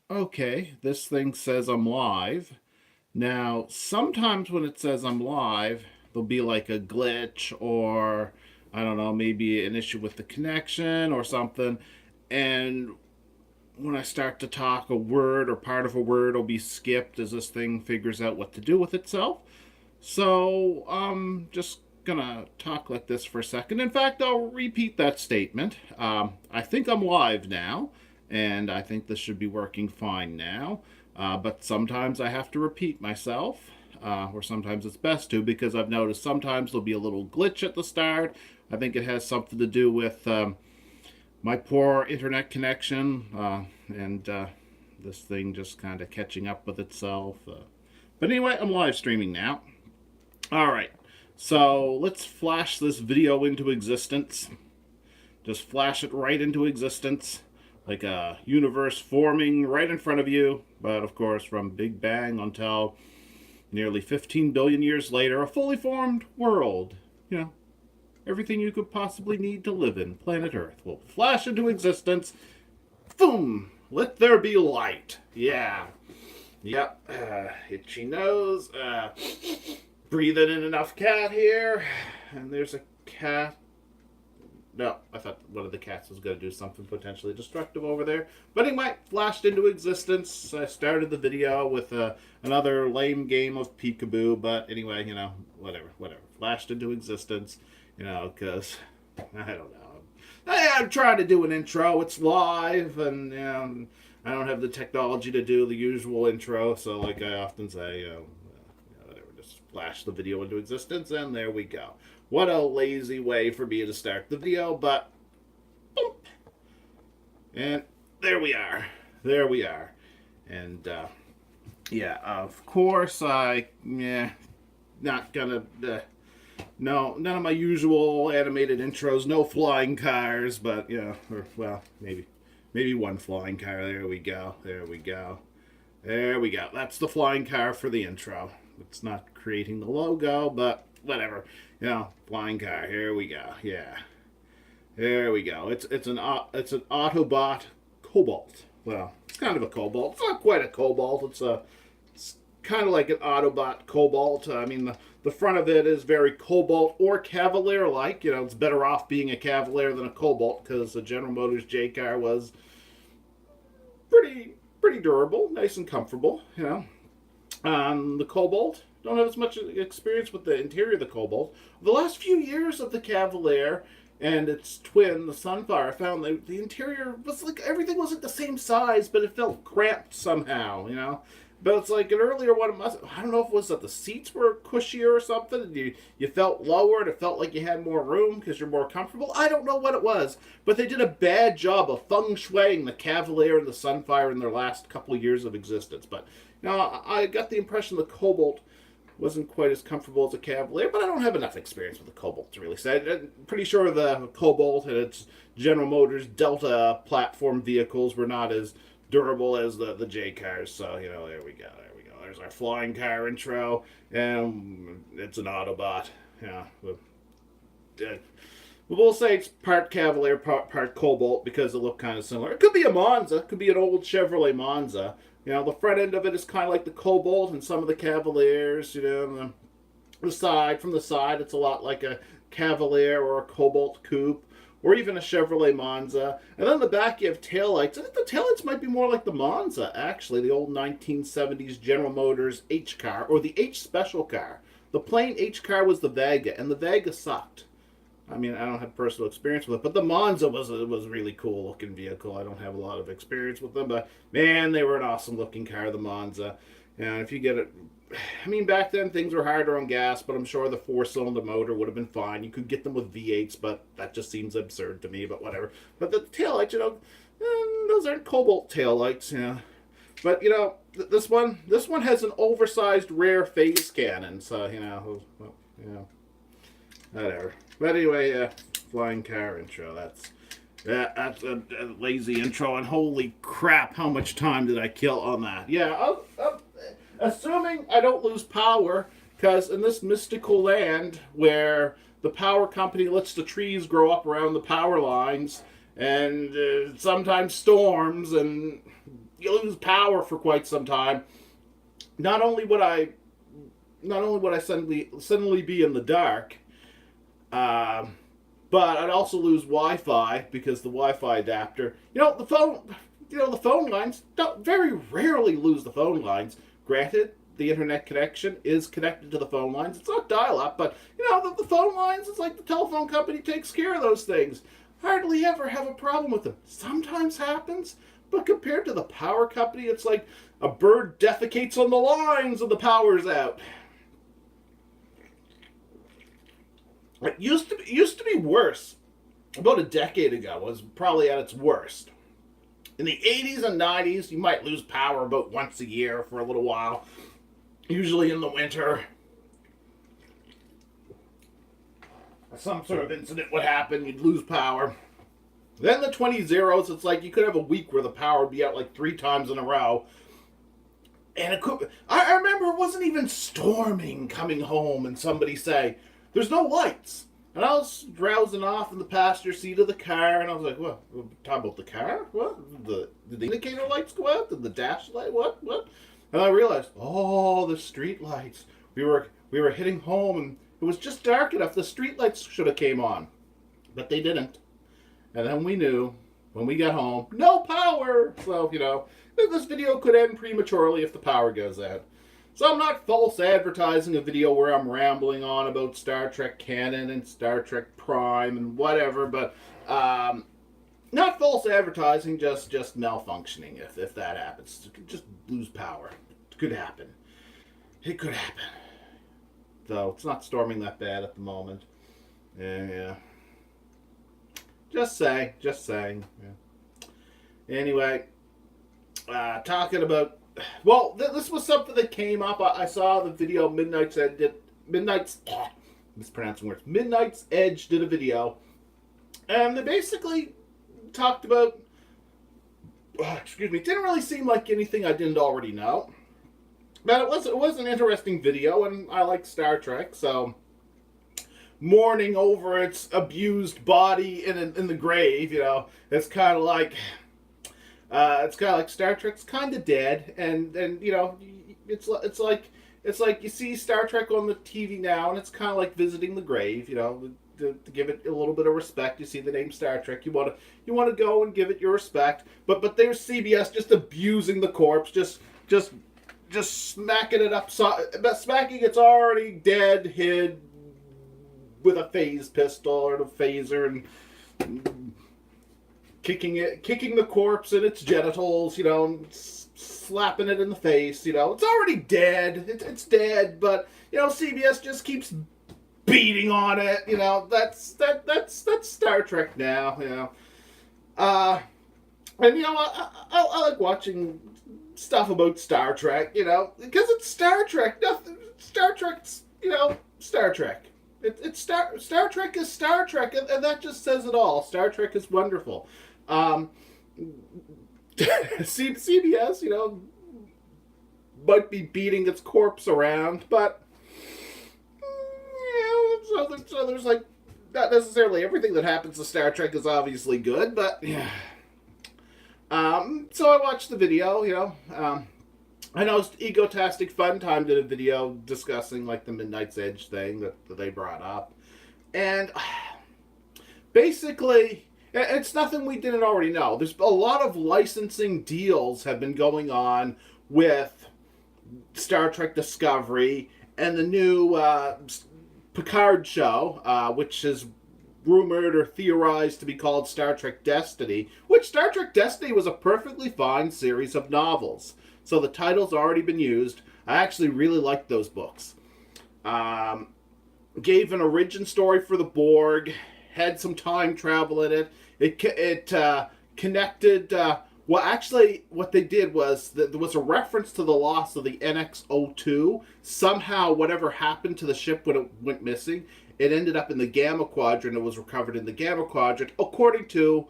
Okay, this thing says I'm live. Now, sometimes when it says I'm live, there'll be like a glitch or, I don't know, maybe an issue with the connection or something. And when I start to talk, a word or part of a word will be skipped as this thing figures out what to do with itself. So, I'm just gonna talk like this for a second. In fact, I'll repeat that statement. I think I'm live now, and I think this should be working fine now. But sometimes I have to repeat myself, or sometimes it's best to, because I've noticed sometimes there'll be a little glitch at the start. I think it has something to do with my poor internet connection, and this thing just kind of catching up with itself. But anyway, I'm live streaming now. All right, so let's flash this video into existence. Just flash it right into existence, like a universe forming right in front of you. But of course, from Big Bang until nearly 15 billion years later, a fully formed world. You know, everything you could possibly need to live in, planet Earth, will flash into existence. Boom! Let there be light. Yeah. Yep. Itchy nose. Breathing in enough cat here. And there's a cat. No, I thought one of the cats was going to do something potentially destructive over there. But anyway, flashed into existence. I started the video with another lame game of peekaboo. But anyway, whatever. Flashed into existence, because I don't know. I'm trying to do an intro. It's live, and I don't have the technology to do the usual intro. So, like I often say, whatever, just flash the video into existence, and there we go. What a lazy way for me to start the video, but boom, and there we are. There we are. And yeah, of course, not gonna. No, none of my usual animated intros. No flying cars, but or well, maybe one flying car. There we go. There we go. There we go. That's the flying car for the intro. It's not creating the logo, but whatever. Flying car. Here we go. Yeah. There we go. It's an Autobot Cobalt. Well, it's kind of a Cobalt. It's not quite a Cobalt. It's kind of like an Autobot Cobalt. I mean, the front of it is very Cobalt or Cavalier-like. It's better off being a Cavalier than a Cobalt, because the General Motors J car was pretty durable, nice and comfortable. The Cobalt, don't have as much experience with the interior of the Cobalt. The last few years of the Cavalier and its twin, the Sunfire, I found the interior was like everything wasn't the same size, but it felt cramped somehow. But it's like an earlier one. I don't know if it was that the seats were cushier or something. You felt lower and it felt like you had more room because you're more comfortable. I don't know what it was, but they did a bad job of feng shuiing the Cavalier and the Sunfire in their last couple of years of existence. But I got the impression the Cobalt wasn't quite as comfortable as a Cavalier, but I don't have enough experience with the Cobalt to really say. I'm pretty sure the Cobalt and its General Motors Delta platform vehicles were not as durable as the J cars. So there we go. There's our flying car intro, and it's an Autobot. We'll say it's part Cavalier, part Cobalt, because they look kind of similar. It could be a Monza. It could be an old Chevrolet Monza. The front end of it is kind of like the Cobalt and some of the Cavaliers. And from the side, it's a lot like a Cavalier or a Cobalt Coupe, or even a Chevrolet Monza. And then the back you have taillights. I think the taillights might be more like the Monza, actually, the old 1970s General Motors H car, or the H Special car. The plain H car was the Vega, and the Vega sucked. I mean, I don't have personal experience with it, but the Monza was a really cool looking vehicle. I don't have a lot of experience with them, but man, they were an awesome looking car, the Monza. And if you get it, I mean, back then things were harder on gas, but I'm sure the 4-cylinder motor would have been fine. You could get them with V8s, but that just seems absurd to me, but whatever. But the taillights, those aren't Cobalt taillights, But, this one has an oversized rear phase cannon, so, whatever. But anyway, flying car intro. That's a lazy intro, and holy crap, how much time did I kill on that? Yeah, assuming I don't lose power, because in this mystical land where the power company lets the trees grow up around the power lines, and sometimes storms, and you lose power for quite some time. Not only would I suddenly be in the dark, um, but I'd also lose Wi-Fi because the Wi-Fi adapter. The phone lines don't very rarely lose the phone lines. Granted, the internet connection is connected to the phone lines. It's not dial-up, but the phone lines. It's like the telephone company takes care of those things. Hardly ever have a problem with them. Sometimes happens, but compared to the power company, it's like a bird defecates on the lines and the power's out. It used to be worse. About a decade ago was probably at its worst. In the 80s and 90s, you might lose power about once a year for a little while, usually in the winter. Some sort of incident would happen, you'd lose power. Then the 20-0s, it's like you could have a week where the power would be out like 3 times in a row. And I remember it wasn't even storming coming home and somebody say, "There's no lights." And I was drowsing off in the passenger seat of the car, and I was like, "What? Talk about the car? What? Did the indicator lights go out? Did the dash light? What? What?" And I realized, the street lights. We were hitting home, and it was just dark enough. The street lights should have came on, but they didn't. And then we knew when we got home, no power. So this video could end prematurely if the power goes out. So I'm not false advertising a video where I'm rambling on about Star Trek Canon and Star Trek Prime and whatever, but not false advertising, just malfunctioning if that happens. Just lose power. It could happen. It could happen. Though it's not storming that bad at the moment. Yeah. Just saying. Yeah. Anyway, talking about... Well, this was something that came up. I saw the video Midnight's Edge did a video, and they basically talked about. Didn't really seem like anything I didn't already know, but it was an interesting video, and I like Star Trek, so mourning over its abused body in the grave, it's kind of like. It's kind of like Star Trek's kind of dead, and it's like you see Star Trek on the TV now, and it's kind of like visiting the grave, to give it a little bit of respect. You see the name Star Trek, you want to go and give it your respect, but there's CBS just abusing the corpse, just smacking it up, smacking its already dead head with a phase pistol or a phaser and. Kicking the corpse in its genitals, slapping it in the face, it's already dead. It's dead, but CBS just keeps beating on it. That's Star Trek now. And I like watching stuff about Star Trek, because it's Star Trek. Star Trek's Star Trek. It's Star Trek is Star Trek, and that just says it all. Star Trek is wonderful. CBS, might be beating its corpse around, but so there's like not necessarily everything that happens to Star Trek is obviously good, but yeah. So I watched the video, I know Egotastic Fun Time did a video discussing like the Midnight's Edge thing that they brought up, and basically. It's nothing we didn't already know. There's a lot of licensing deals have been going on with Star Trek Discovery and the new Picard show, which is rumored or theorized to be called Star Trek Destiny, which Star Trek Destiny was a perfectly fine series of novels. So the title's already been used. I actually really liked those books. Gave an origin story for the Borg, had some time travel in it. It connected. What they did was that there was a reference to the loss of the NX-02. Somehow, whatever happened to the ship when it went missing, it ended up in the Gamma Quadrant. It was recovered in the Gamma Quadrant, according to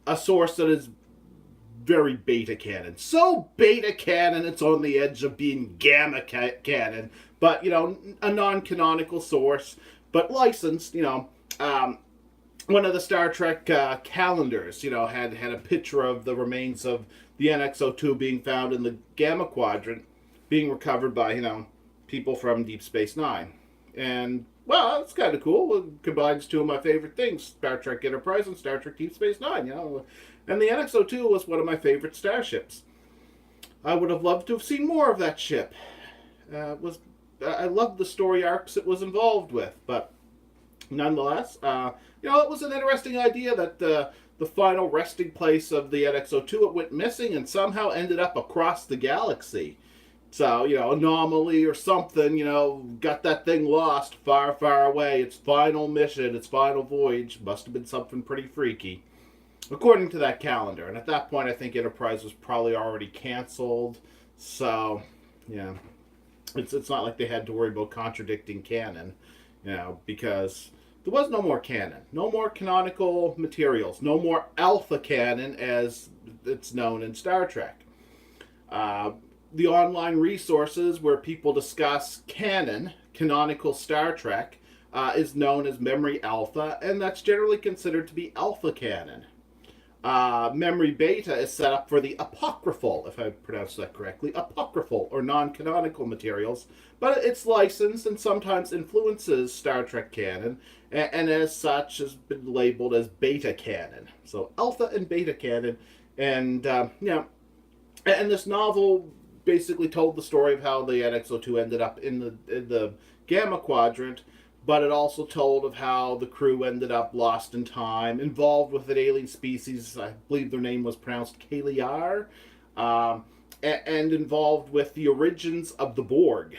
a source that is very beta canon. So beta canon, it's on the edge of being gamma canon. But a non-canonical source, but licensed. one of the Star Trek calendars, had a picture of the remains of the NX-02 being found in the Gamma Quadrant, being recovered by, people from Deep Space Nine. And, well, it's kind of cool. It combines two of my favorite things, Star Trek Enterprise and Star Trek Deep Space Nine. And the NX-02 was one of my favorite starships. I would have loved to have seen more of that ship. I loved the story arcs it was involved with, but nonetheless, it was an interesting idea that the final resting place of the NX-02, it went missing and somehow ended up across the galaxy. So, anomaly or something, got that thing lost far, far away. Its final mission, its final voyage must have been something pretty freaky, according to that calendar. And at that point, I think Enterprise was probably already canceled. So, yeah, it's not like they had to worry about contradicting canon, because there was no more canon, no more canonical materials, no more alpha canon as it's known in Star Trek. The online resources where people discuss canon, canonical Star Trek, is known as Memory Alpha, and that's generally considered to be alpha canon. Memory Beta is set up for the apocryphal, if I pronounced that correctly, apocryphal or non-canonical materials, but it's licensed and sometimes influences Star Trek canon, and as such has been labeled as beta canon. So alpha and beta canon, and and this novel basically told the story of how the NX-02 ended up in the Gamma Quadrant, but it also told of how the crew ended up lost in time, involved with an alien species. I believe their name was pronounced Kaliar, and involved with the origins of the Borg,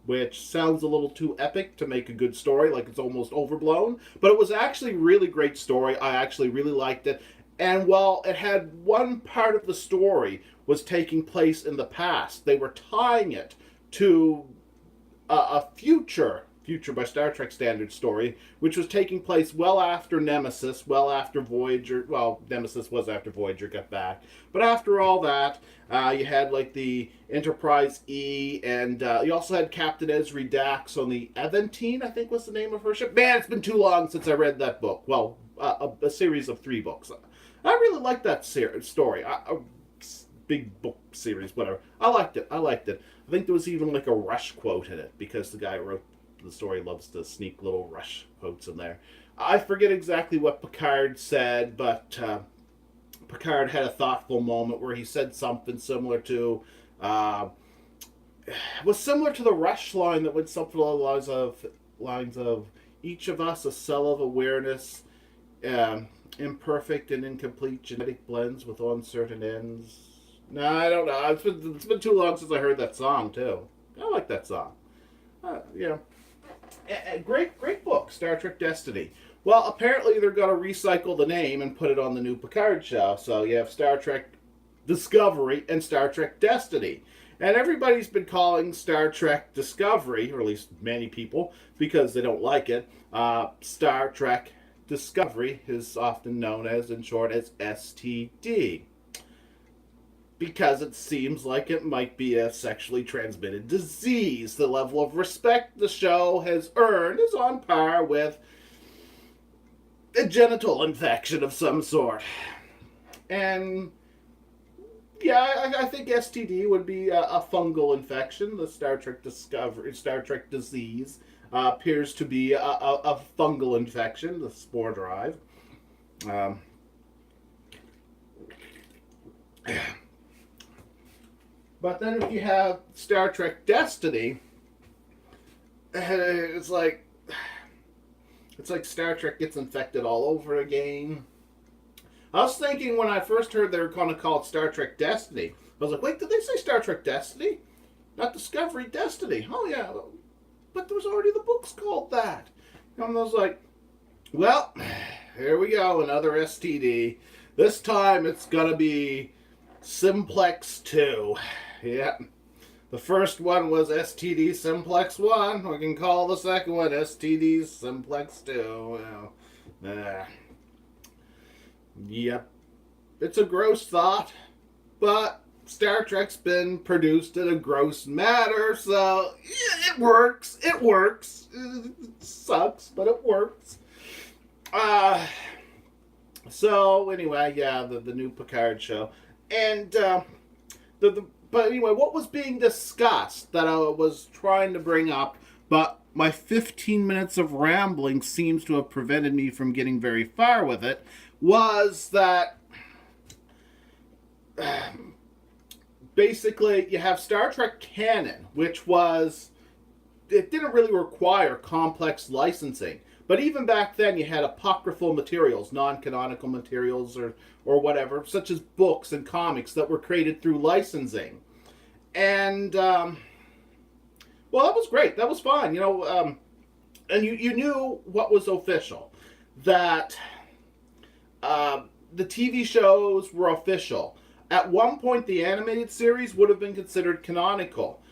which sounds a little too epic to make a good story, like it's almost overblown. But it was actually a really great story. I actually really liked it. And while it had one part of the story was taking place in the past, they were tying it to a future by Star Trek standard story, which was taking place well after Nemesis, well after Voyager. Well, Nemesis was after Voyager got back. But after all that, you had like the Enterprise E, and you also had Captain Esri Dax on the Aventine, I think was the name of her ship. Man, it's been too long since I read that book. Well, a series of 3 books. I really liked that story. A big book series, whatever. I liked it. I think there was even like a Rush quote in it, because the guy who wrote the story loves to sneak little Rush quotes in there. I forget exactly what Picard said, but Picard had a thoughtful moment where he said something similar to was similar to the Rush line that went something along the lines of each of us a cell of awareness, imperfect and incomplete genetic blends with uncertain ends. No, I don't know. It's been too long since I heard that song too. I like that song. Great book, Star Trek Destiny. Well, apparently they're going to recycle the name and put it on the new Picard show. So you have Star Trek Discovery and Star Trek Destiny. And everybody's been calling Star Trek Discovery, or at least many people, because they don't like it, Star Trek Discovery is often known as, in short, as STD. Because it seems like it might be a sexually transmitted disease. The level of respect the show has earned is on par with a genital infection of some sort. And yeah, I think STD would be a fungal infection. The Star Trek disease appears to be a fungal infection, the spore drive. But then if you have Star Trek Destiny, it's like Star Trek gets infected all over again. I was thinking when I first heard they were going to call it Star Trek Destiny, I was like, wait, did they say Star Trek Destiny? Not Discovery, Destiny. Oh yeah, but there was already the books called that. And I was like, well, here we go, another STD. This time it's going to be Simplex 2. Yeah. The first one was STD Simplex 1. We can call the second one STD Simplex 2. Yep. It's a gross thought, but Star Trek's been produced in a gross manner, so it works. It sucks, but it works. Uh, so anyway, yeah, the new Picard show, and but anyway, what was being discussed that I was trying to bring up, but my 15 minutes of rambling seems to have prevented me from getting very far with it, was that basically you have Star Trek canon, which was, it didn't really require complex licensing. But even back then, you had apocryphal materials, non-canonical materials, or whatever, such as books and comics that were created through licensing. And well, that was great. That was fun, and you knew what was official. That the TV shows were official. At one point, the animated series would have been considered canonical.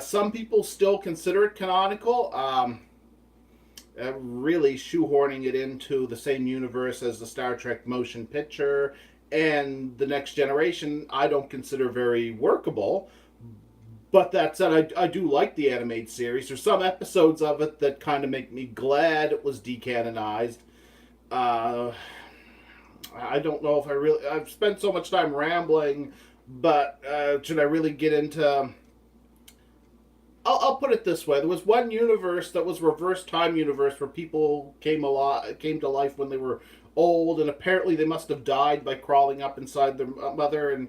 Some people still consider it canonical, really shoehorning it into the same universe as the Star Trek motion picture and the Next Generation. I don't consider very workable. But that said, I do like the animated series. There's some episodes of it that kind of make me glad it was decanonized. Uh, I don't know if I've spent so much time rambling, but should I really get into. I'll put it this way: there was one universe that was reverse time universe where people came to life when they were old, and apparently they must have died by crawling up inside their mother. And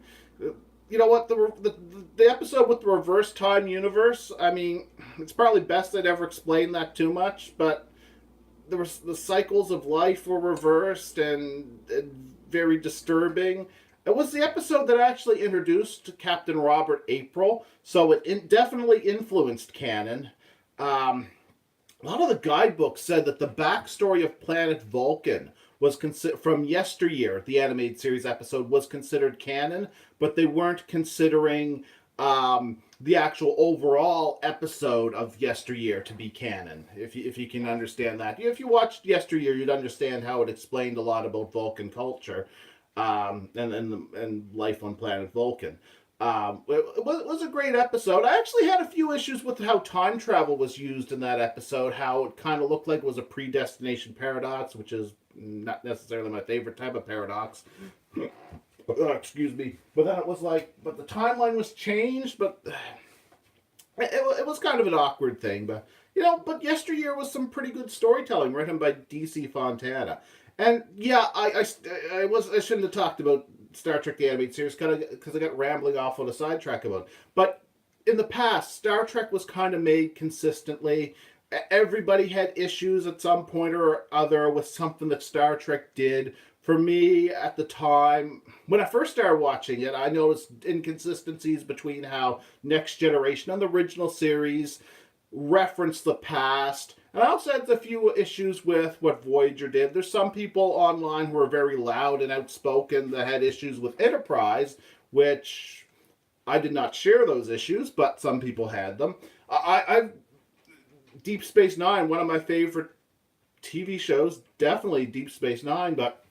you know what? The episode with the reverse time universe. I mean, it's probably best I'd ever explain that too much, but there was the cycles of life were reversed and very disturbing. It was the episode that actually introduced Captain Robert April, so it definitely influenced canon. A lot of the guidebooks said that the backstory of Planet Vulcan was from yesteryear. The animated series episode was considered canon, but they weren't considering the actual overall episode of yesteryear to be canon. If you can understand that, if you watched yesteryear, you'd understand how it explained a lot about Vulcan culture, and life on planet Vulcan. It was a great episode. I actually had a few issues with how time travel was used in that episode, how it kind of looked like it was a predestination paradox, which is not necessarily my favorite type of paradox. Excuse me. But then it was like, but the timeline was changed, but it was kind of an awkward thing. But, but yesteryear was some pretty good storytelling written by DC Fontana. And yeah, I shouldn't have talked about Star Trek the Animated Series because I got rambling off on a sidetrack about it. But in the past, Star Trek was kind of made consistently. Everybody had issues at some point or other with something that Star Trek did. For me, at the time, when I first started watching it, I noticed inconsistencies between how Next Generation and the original series referenced the past. And I also had a few issues with what Voyager did. There's some people online who are very loud and outspoken that had issues with Enterprise, which I did not share those issues, but some people had them. I Deep Space Nine, one of my favorite TV shows, definitely Deep Space Nine, but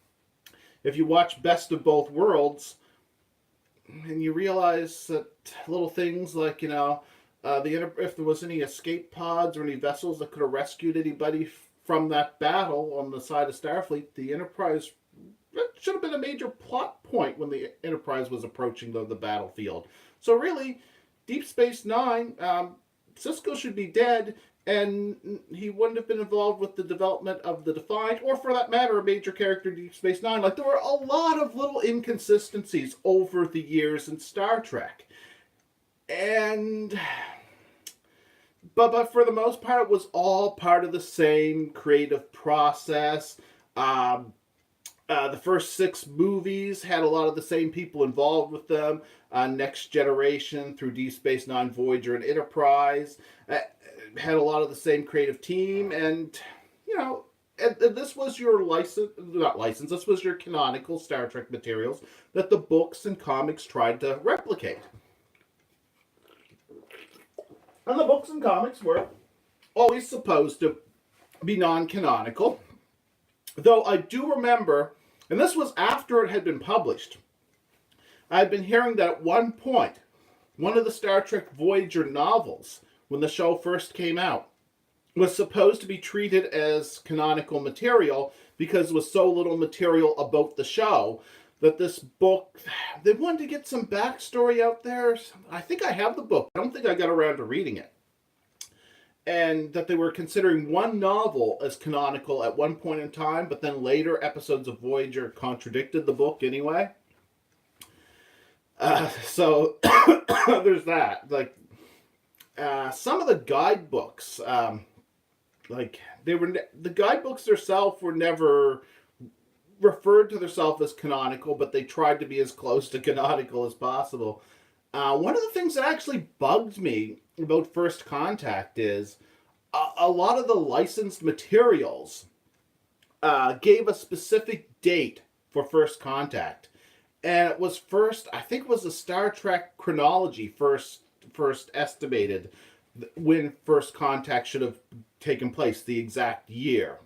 if you watch Best of Both Worlds, and you realize that little things like, if there was any escape pods or any vessels that could have rescued anybody from that battle on the side of Starfleet, the Enterprise, that should have been a major plot point when the Enterprise was approaching the battlefield. So really, Deep Space Nine, Sisko should be dead, and he wouldn't have been involved with the development of the Defiant, or for that matter, a major character in Deep Space Nine. Like, there were a lot of little inconsistencies over the years in Star Trek. And but for the most part, it was all part of the same creative process. The first 6 movies had a lot of the same people involved with them. Next Generation, through Deep Space Nine, Voyager, and Enterprise had a lot of the same creative team. And and this was your this was your canonical Star Trek materials that the books and comics tried to replicate. And the books and comics were always supposed to be non-canonical. Though I do remember, and this was after it had been published, I had been hearing that at one point, one of the Star Trek Voyager novels, when the show first came out, was supposed to be treated as canonical material because there was so little material about the show that this book, they wanted to get some backstory out there. I think I have the book. I don't think I got around to reading it. And that they were considering one novel as canonical at one point in time, but then later episodes of Voyager contradicted the book anyway. So there's that. Like some of the guidebooks, like the guidebooks themselves were never referred to themselves as canonical, but they tried to be as close to canonical as possible. One of the things that actually bugged me about First Contact is a lot of the licensed materials gave a specific date for First Contact. And it was I think it was the Star Trek chronology first estimated when First Contact should have taken place, the exact year.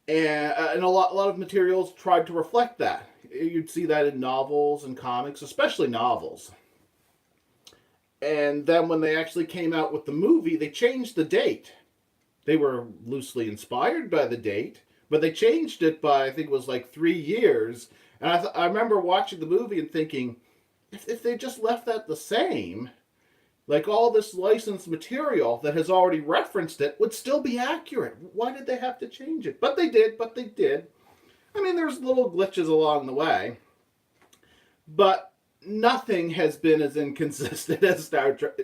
And a lot of materials tried to reflect that. You'd see that in novels and comics, especially novels. And then when they actually came out with the movie, they changed the date. They were loosely inspired by the date, but they changed it by, I think it was like 3 years. And I remember watching the movie and thinking, if they just left that the same, like all this licensed material that has already referenced it would still be accurate. Why did they have to change it? But they did. I mean, there's little glitches along the way. But nothing has been as inconsistent as Star Trek.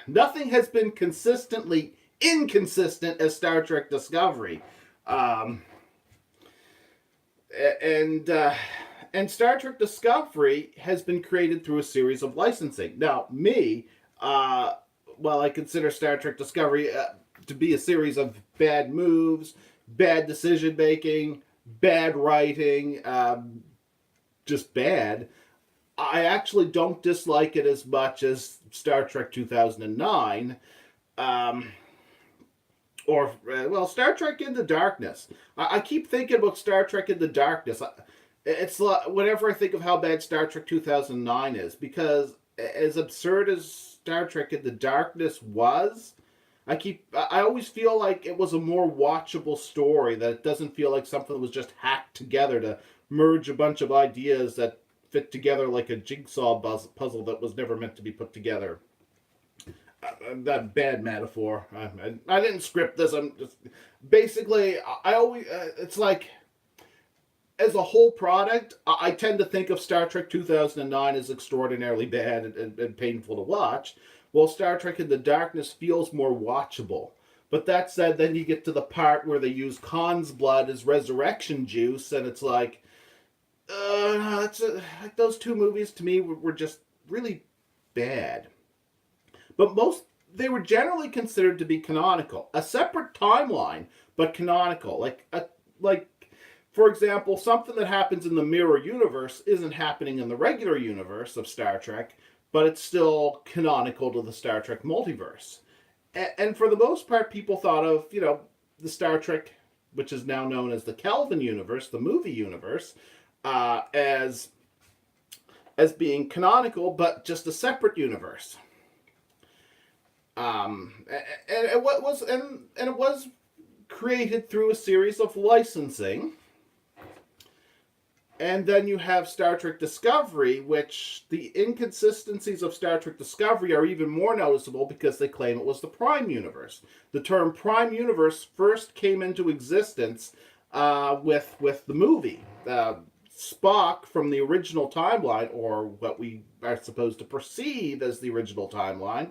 Nothing has been consistently inconsistent as Star Trek Discovery. And Star Trek Discovery has been created through a series of licensing. Now, I consider Star Trek Discovery to be a series of bad moves, bad decision making, bad writing, just bad. I actually don't dislike it as much as Star Trek 2009. Star Trek Into Darkness. I keep thinking about Star Trek Into Darkness. It's like, whenever I think of how bad Star Trek 2009 is, because as absurd as Star Trek Into Darkness was, I always feel like it was a more watchable story, that it doesn't feel like something that was just hacked together to merge a bunch of ideas that fit together like a jigsaw puzzle that was never meant to be put together. That bad metaphor. I didn't script this. I'm just basically. I always. It's like, as a whole product, I tend to think of Star Trek 2009 as extraordinarily bad and painful to watch. While Star Trek Into Darkness feels more watchable. But that said, then you get to the part where they use Khan's blood as resurrection juice, and it's like, like those two movies to me were just really bad. But they were generally considered to be canonical. A separate timeline, but canonical. Like, for example, something that happens in the mirror universe isn't happening in the regular universe of Star Trek, but it's still canonical to the Star Trek multiverse. And for the most part, people thought of, the Star Trek, which is now known as the Kelvin universe, the movie universe, as being canonical, but just a separate universe. And it was created through a series of licensing. And then you have Star Trek Discovery, which the inconsistencies of Star Trek Discovery are even more noticeable because they claim it was the Prime Universe. The term Prime Universe first came into existence with the movie. Spock from the original timeline, or what we are supposed to perceive as the original timeline,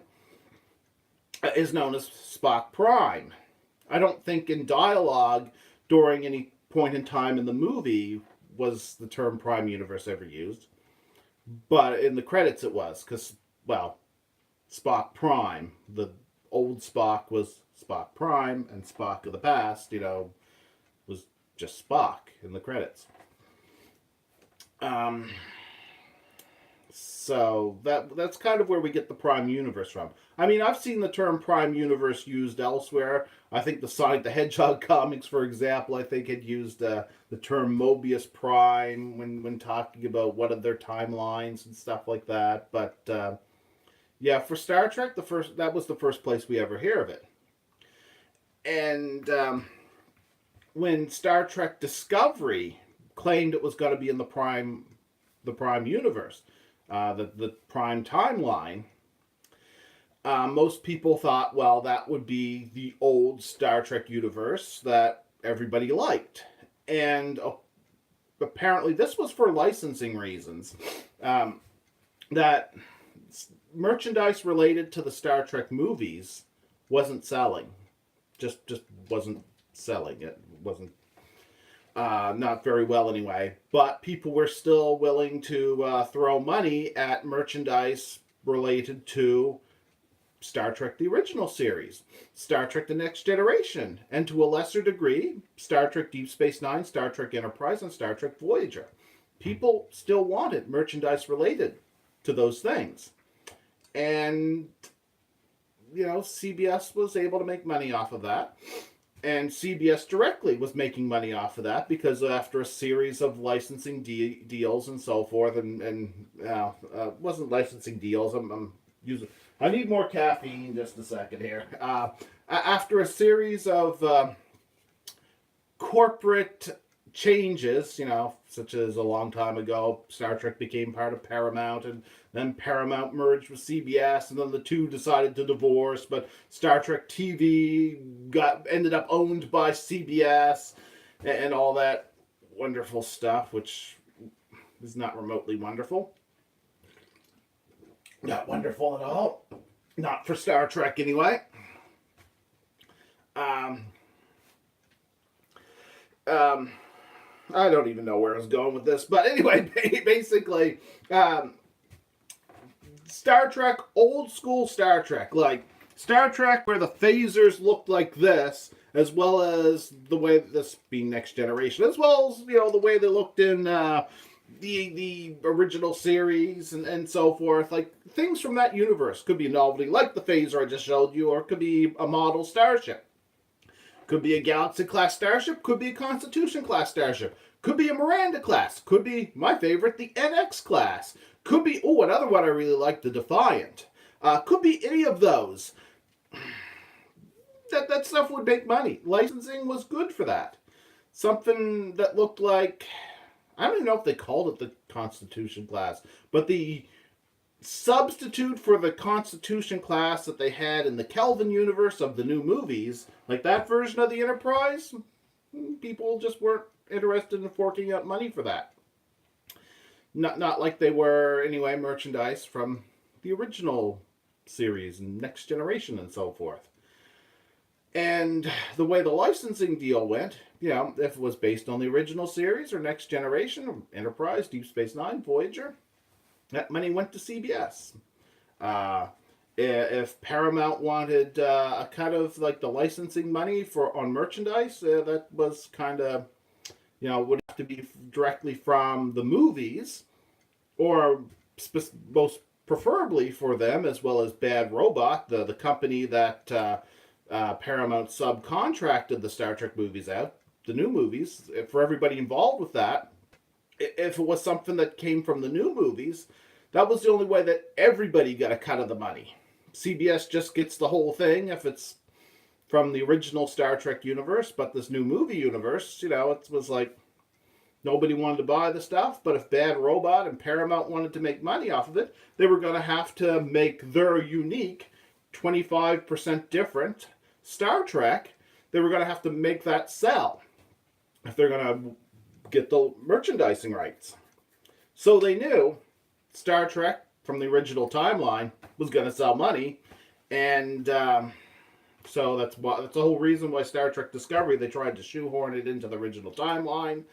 is known as Spock Prime. I don't think in dialogue during any point in time in the movie was the term Prime Universe ever used. But in the credits it was, because, Spock Prime. The old Spock was Spock Prime, and Spock of the past, was just Spock in the credits. So that's kind of where we get the Prime Universe from. I mean, I've seen the term Prime Universe used elsewhere. I think the Sonic the Hedgehog comics, for example, I think had used the term Mobius Prime when talking about one of their timelines and stuff like that. But Yeah, for Star Trek, that was the first place we ever hear of it. And when Star Trek Discovery claimed it was going to be in the Prime universe, the Prime timeline, most people thought, well, that would be the old Star Trek universe that everybody liked. And apparently, this was for licensing reasons. That merchandise related to the Star Trek movies wasn't selling. Just wasn't selling. It wasn't not very well anyway. But people were still willing to throw money at merchandise related to Star Trek the original series, Star Trek the Next Generation, and to a lesser degree, Star Trek Deep Space Nine, Star Trek Enterprise, and Star Trek Voyager. People still wanted merchandise related to those things. And, CBS was able to make money off of that. And CBS directly was making money off of that because after a series of licensing deals and so forth, wasn't licensing deals. I'm using. I need more caffeine. Just a second here. After a series of corporate changes, such as a long time ago, Star Trek became part of Paramount, and then Paramount merged with CBS, and then the two decided to divorce, but Star Trek TV ended up owned by CBS, and all that wonderful stuff, which is not remotely wonderful. Not wonderful at all. Not for Star Trek, anyway. I don't even know where I was going with this, but anyway, basically, Star Trek, old school Star Trek, like Star Trek where the phasers looked like this, as well as the way this being Next Generation, as well as the way they looked in the original series and so forth, like things from that universe. Could be a novelty like the phaser I just showed you, or it could be a model starship. Could be a Galaxy class starship, could be a Constitution class starship, could be a Miranda class, could be my favorite, the NX class, could be another one I really like, the Defiant. Could be any of those. That stuff would make money. Licensing was good for that. Something that looked like, I don't even know if they called it the Constitution class, but the substitute for the Constitution class that they had in the Kelvin universe of the new movies, like that version of the Enterprise, people just weren't interested in forking out money for that. Not like they were, anyway, merchandise from the original series and Next Generation and so forth. And the way the licensing deal went, if it was based on the original series or Next Generation, Enterprise, Deep Space Nine, Voyager, that money went to CBS. If Paramount wanted a cut of like the licensing money on merchandise, that was kind of, would have to be directly from the movies, or most preferably for them, as well as Bad Robot, the company that Paramount subcontracted the Star Trek movies out, the new movies, for everybody involved with that. If it was something that came from the new movies, that was the only way that everybody got a cut of the money. CBS just gets the whole thing if it's from the original Star Trek universe, but this new movie universe, it was like nobody wanted to buy the stuff, but if Bad Robot and Paramount wanted to make money off of it, they were going to have to make their unique 25% different Star Trek. They were going to have to make that sell if they're going to get the merchandising rights. So they knew Star Trek from the original timeline was going to sell money, and so that's the whole reason why Star Trek Discovery, they tried to shoehorn it into the original timeline,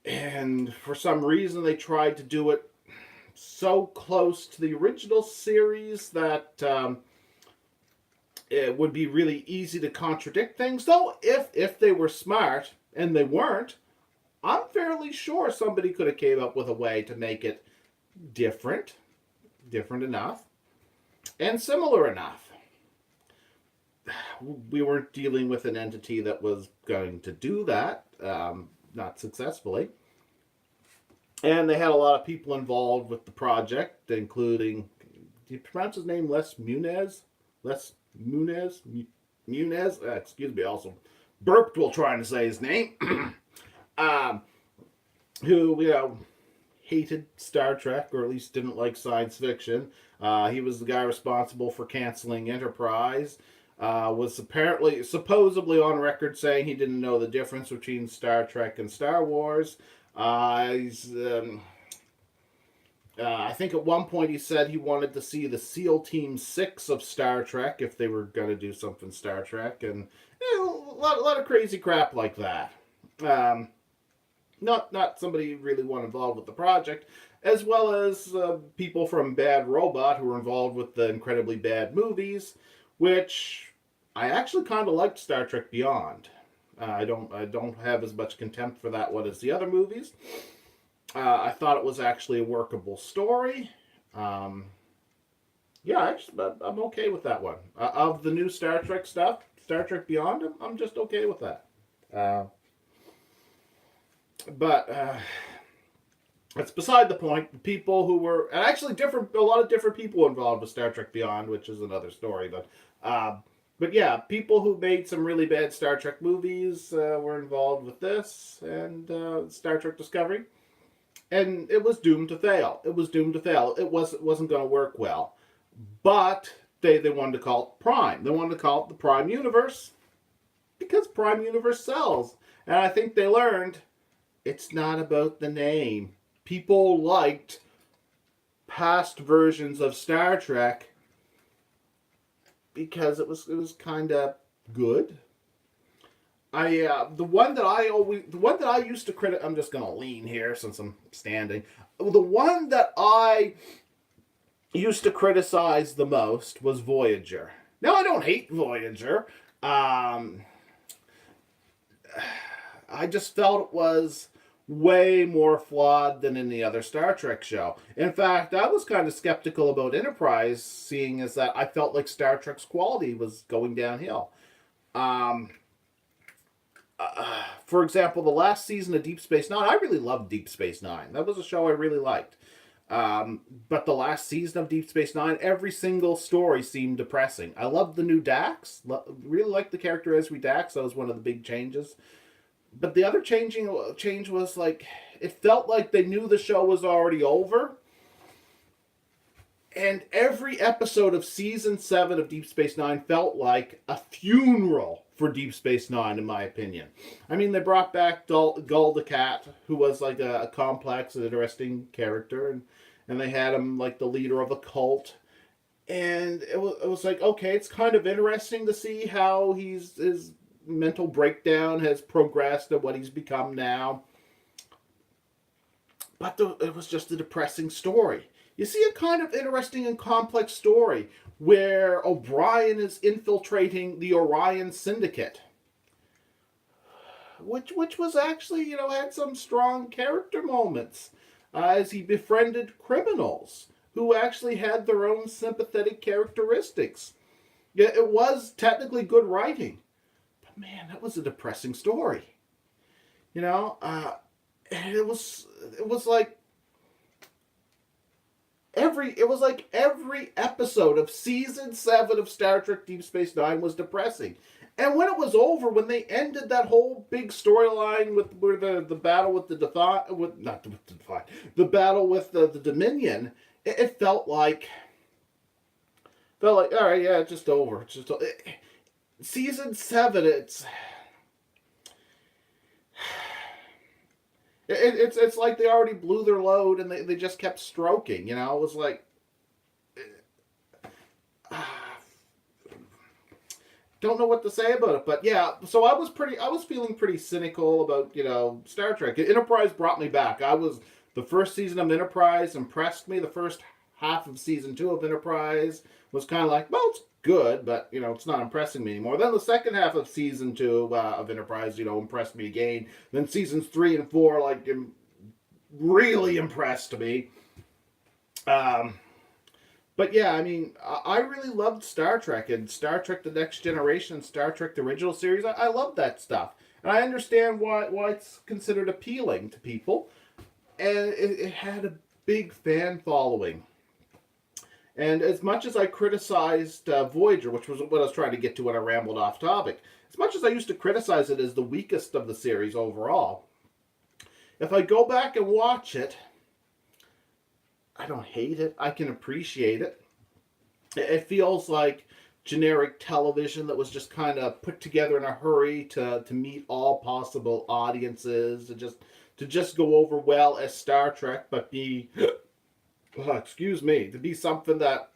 and for some reason they tried to do it so close to the original series that it would be really easy to contradict things. Though if they were smart, and they weren't, I'm fairly sure somebody could have came up with a way to make it different enough, and similar enough. We weren't dealing with an entity that was going to do that, not successfully. And they had a lot of people involved with the project, including do you pronounce his name Les Munez? Les Munez? Munez? Excuse me, also burped while trying to say his name. um, who, hated Star Trek, or at least didn't like science fiction. He was the guy responsible for canceling Enterprise. Was supposedly on record saying he didn't know the difference between Star Trek and Star Wars. I think at one point he said he wanted to see the SEAL Team 6 of Star Trek if they were going to do something Star Trek, and a lot of crazy crap like that. Not somebody really want involved with the project, as well as people from Bad Robot who were involved with the incredibly bad movies, which I actually kind of liked Star Trek Beyond. I don't have as much contempt for that one as the other movies. I thought it was actually a workable story. I'm okay with that one. Of the new Star Trek stuff, Star Trek Beyond, I'm just okay with that. But that's beside the point. People who were, and actually a lot of different people involved with Star Trek Beyond, which is another story. But yeah, people who made some really bad Star Trek movies were involved with this and Star Trek Discovery. And it was doomed to fail. It wasn't going to work well. But they wanted to call it Prime. They wanted to call it the Prime Universe because Prime Universe sells. And I think they learned it's not about the name. People liked past versions of Star Trek because it was kind of good. The one that I used to credit. I'm just gonna lean here since I'm standing. The one that I used to criticize the most was Voyager. Now I don't hate Voyager. I just felt it was way more flawed than any other Star Trek show. In fact, I was kind of skeptical about Enterprise, seeing as that I felt like Star Trek's quality was going downhill. For example, the last season of Deep Space Nine, I really loved Deep Space Nine. That was a show I really liked. But the last season of Deep Space Nine, every single story seemed depressing. I loved the new Dax. Really liked the character Esri Dax. That was one of the big changes. But the other change was like, it felt like they knew the show was already over. And every episode of Season 7 of Deep Space Nine felt like a funeral for Deep Space Nine, in my opinion. I mean, they brought back Gul Dukat, who was like a complex and interesting character, and they had him like the leader of a cult. And it was like, okay, it's kind of interesting to see how his mental breakdown has progressed to what he's become now. But it was just a depressing story. You see a kind of interesting and complex story where O'Brien is infiltrating the Orion Syndicate, which was actually, had some strong character moments as he befriended criminals who actually had their own sympathetic characteristics. Yeah, it was technically good writing, but man, that was a depressing story. And it was like every episode of Season 7 of Star Trek Deep Space Nine was depressing. And when it was over, when they ended that whole big storyline with the battle with the battle with the Dominion, it felt like, all right, yeah, it's just over. Season 7, it's like they already blew their load and they just kept stroking. It was like, don't know what to say about it. But yeah, so I was feeling pretty cynical about Star Trek. Enterprise brought me back. The first season of Enterprise impressed me. The first half of season 2 of Enterprise was kind of like, well, it's good, but it's not impressing me anymore. Then the second half of season 2 of Enterprise, impressed me again. Then seasons 3 and 4 really impressed me. But yeah, I mean, I really loved Star Trek and Star Trek: The Next Generation and Star Trek: The Original Series. I love that stuff, and I understand why it's considered appealing to people, and it had a big fan following. And as much as I criticized Voyager, which was what I was trying to get to when I rambled off topic, as much as I used to criticize it as the weakest of the series overall, if I go back and watch it, I don't hate it. I can appreciate it. It feels like generic television that was just kind of put together in a hurry to meet all possible audiences, to just go over well as Star Trek, but be excuse me, to be something that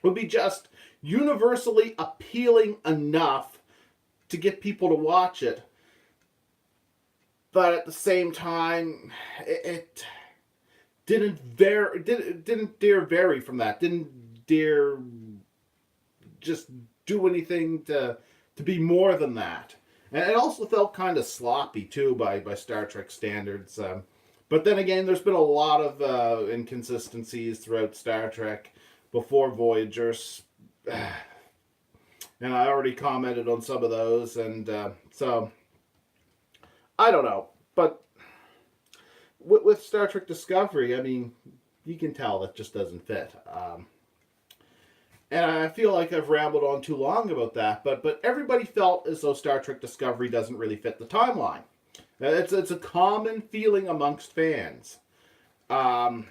would be just universally appealing enough to get people to watch it. But at the same time, it didn't dare vary from that. Didn't dare just do anything to be more than that. And it also felt kind of sloppy too by Star Trek standards. But then again, there's been a lot of inconsistencies throughout Star Trek before Voyagers. And I already commented on some of those. And so, I don't know. But with Star Trek Discovery, I mean, you can tell that just doesn't fit. And I feel like I've rambled on too long about that. But everybody felt as though Star Trek Discovery doesn't really fit the timeline. It's a common feeling amongst fans. Now,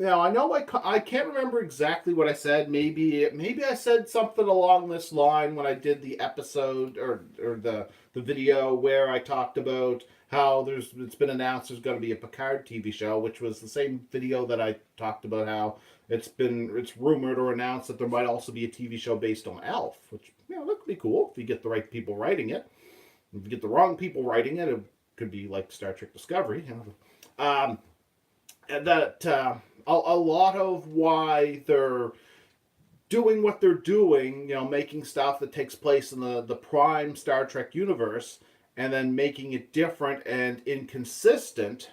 I know I can't remember exactly what I said. Maybe I said something along this line when I did the episode or the video where I talked about how it's been announced there's going to be a Picard TV show, which was the same video that I talked about how it's rumored or announced that there might also be a TV show based on Elf, which that could be cool if you get the right people writing it. If you get the wrong people writing it, it could be like Star Trek Discovery. And that a lot of why they're doing what they're doing, making stuff that takes place in the prime Star Trek universe, and then making it different and inconsistent,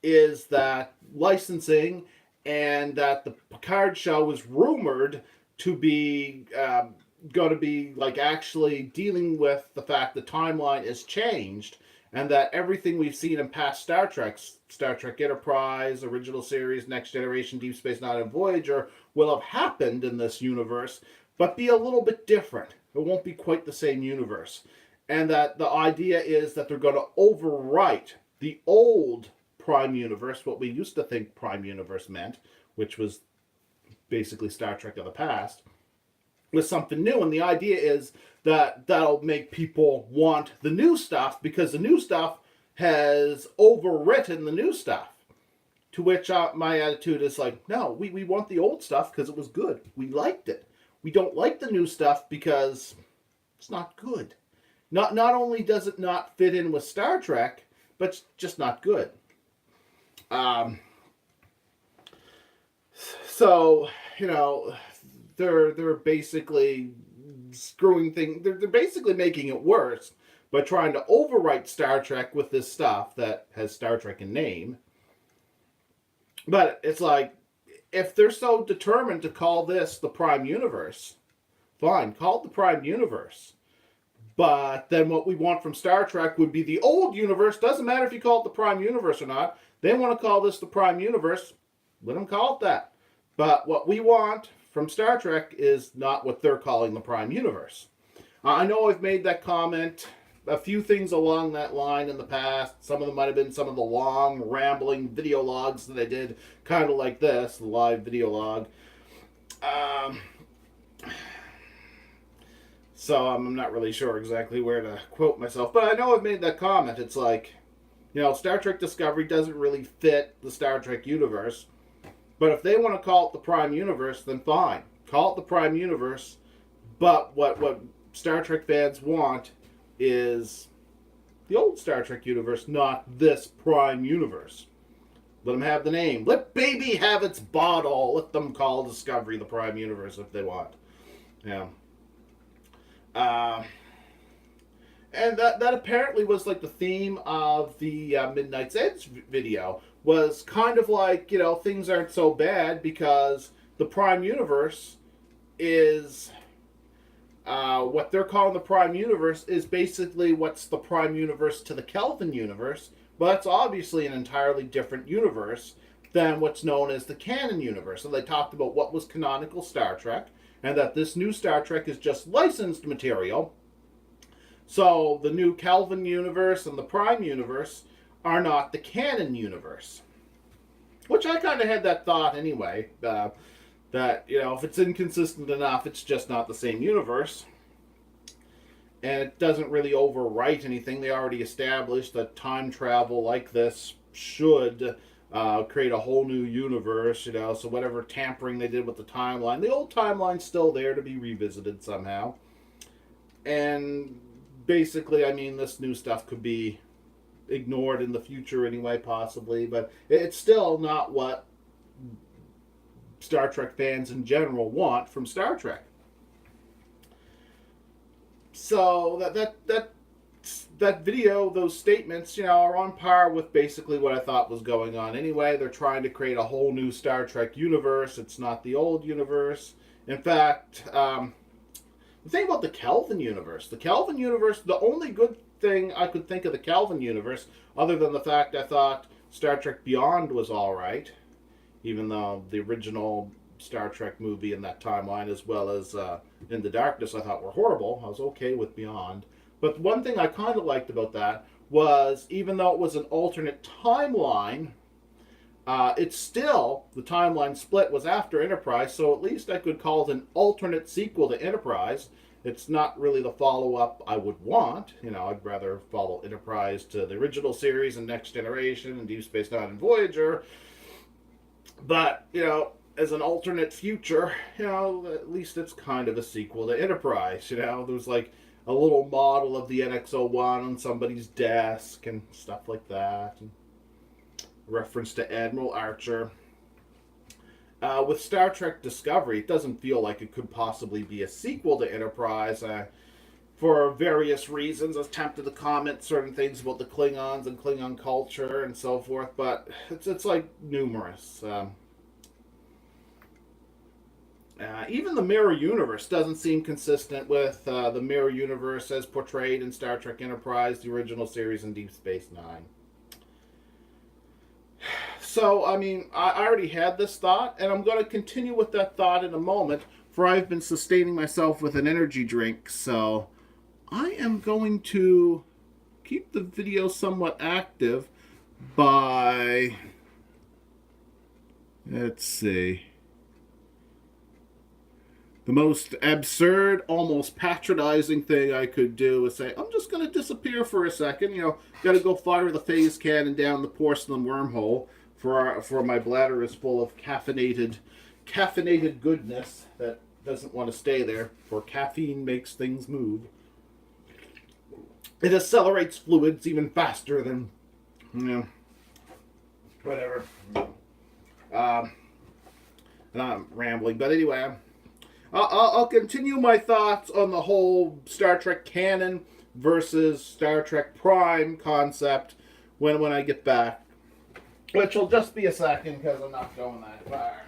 is that licensing, and that the Picard show is rumored to be going to be like actually dealing with the fact the timeline is changed, and that everything we've seen in past Star Trek Enterprise, original series, Next Generation, Deep Space Nine, and Voyager will have happened in this universe, but be a little bit different. It won't be quite the same universe. And that the idea is that they're going to overwrite the old Prime Universe, what we used to think Prime Universe meant, which was basically Star Trek of the past, with something new. And the idea is that that'll make people want the new stuff because the new stuff has overwritten the new stuff. To which my attitude is like, no, we want the old stuff because it was good. We liked it. We don't like the new stuff because it's not good. Not only does it not fit in with Star Trek, but it's just not good. So, they're basically screwing things. They're basically making it worse by trying to overwrite Star Trek with this stuff that has Star Trek in name. But it's like, if they're so determined to call this the Prime Universe, fine, call it the Prime Universe. But then what we want from Star Trek would be the old universe. Doesn't matter if you call it the Prime Universe or not. They want to call this the Prime Universe. Let them call it that. But what we want from Star Trek is not what they're calling the Prime Universe. I know I've made that comment, a few things along that line in the past. Some of them might have been some of the long, rambling video logs that I did, kind of like this, the live video log. So I'm not really sure exactly where to quote myself, but I know I've made that comment. It's like, Star Trek Discovery doesn't really fit the Star Trek universe, but if they want to call it the Prime Universe, then fine. Call it the Prime Universe, but what Star Trek fans want is the old Star Trek universe, not this Prime Universe. Let them have the name. Let baby have its bottle. Let them call Discovery the Prime Universe if they want. Yeah. And that apparently was like the theme of the Midnight's Edge video, was kind of like, things aren't so bad because the Prime Universe is, what they're calling the Prime Universe is basically what's the Prime Universe to the Kelvin universe, But it's obviously an entirely different universe than what's known as the canon universe. So they talked about what was canonical Star Trek, and that this new Star Trek is just licensed material. So the new Kelvin universe and the Prime universe are not the canon universe. Which I kind of had that thought anyway. That, if it's inconsistent enough, it's just not the same universe. And it doesn't really overwrite anything. They already established that time travel like this should create a whole new universe, so whatever tampering they did with the timeline, the old timeline's still there to be revisited somehow. And basically, I mean, this new stuff could be ignored in the future anyway, possibly, but it's still not what Star Trek fans in general want from Star Trek. So that video, those statements, are on par with basically what I thought was going on anyway. They're trying to create a whole new Star Trek universe. It's not the old universe. In fact, the thing about the Kelvin universe, the only good thing I could think of the Kelvin universe, other than the fact I thought Star Trek Beyond was all right, even though the original Star Trek movie in that timeline, as well as In the Darkness, I thought were horrible. I was okay with Beyond. But one thing I kind of liked about that was, even though it was an alternate timeline, it's still, the timeline split was after Enterprise, so at least I could call it an alternate sequel to Enterprise. It's not really the follow-up I would want. I'd rather follow Enterprise to the original series and Next Generation and Deep Space Nine and Voyager. But, as an alternate future, at least it's kind of a sequel to Enterprise. There's like a little model of the NX-01 on somebody's desk and stuff like that. And reference to Admiral Archer. With Star Trek Discovery, it doesn't feel like it could possibly be a sequel to Enterprise. For various reasons, I was tempted to comment certain things about the Klingons and Klingon culture and so forth, but it's like numerous. Even the mirror universe doesn't seem consistent with the mirror universe as portrayed in Star Trek Enterprise, the original series, and Deep Space Nine. So, I mean, I already had this thought, and I'm going to continue with that thought in a moment, for I've been sustaining myself with an energy drink, so I am going to keep the video somewhat active by, let's see, the most absurd, almost patronizing thing I could do is say, I'm just going to disappear for a second. Got to go fire the phase cannon down the porcelain wormhole, for my bladder is full of caffeinated goodness that doesn't want to stay there, for caffeine makes things move. It accelerates fluids even faster than, whatever. And I'm rambling, but anyway, I'll continue my thoughts on the whole Star Trek canon versus Star Trek Prime concept when I get back. Which will just be a second, because I'm not going that far.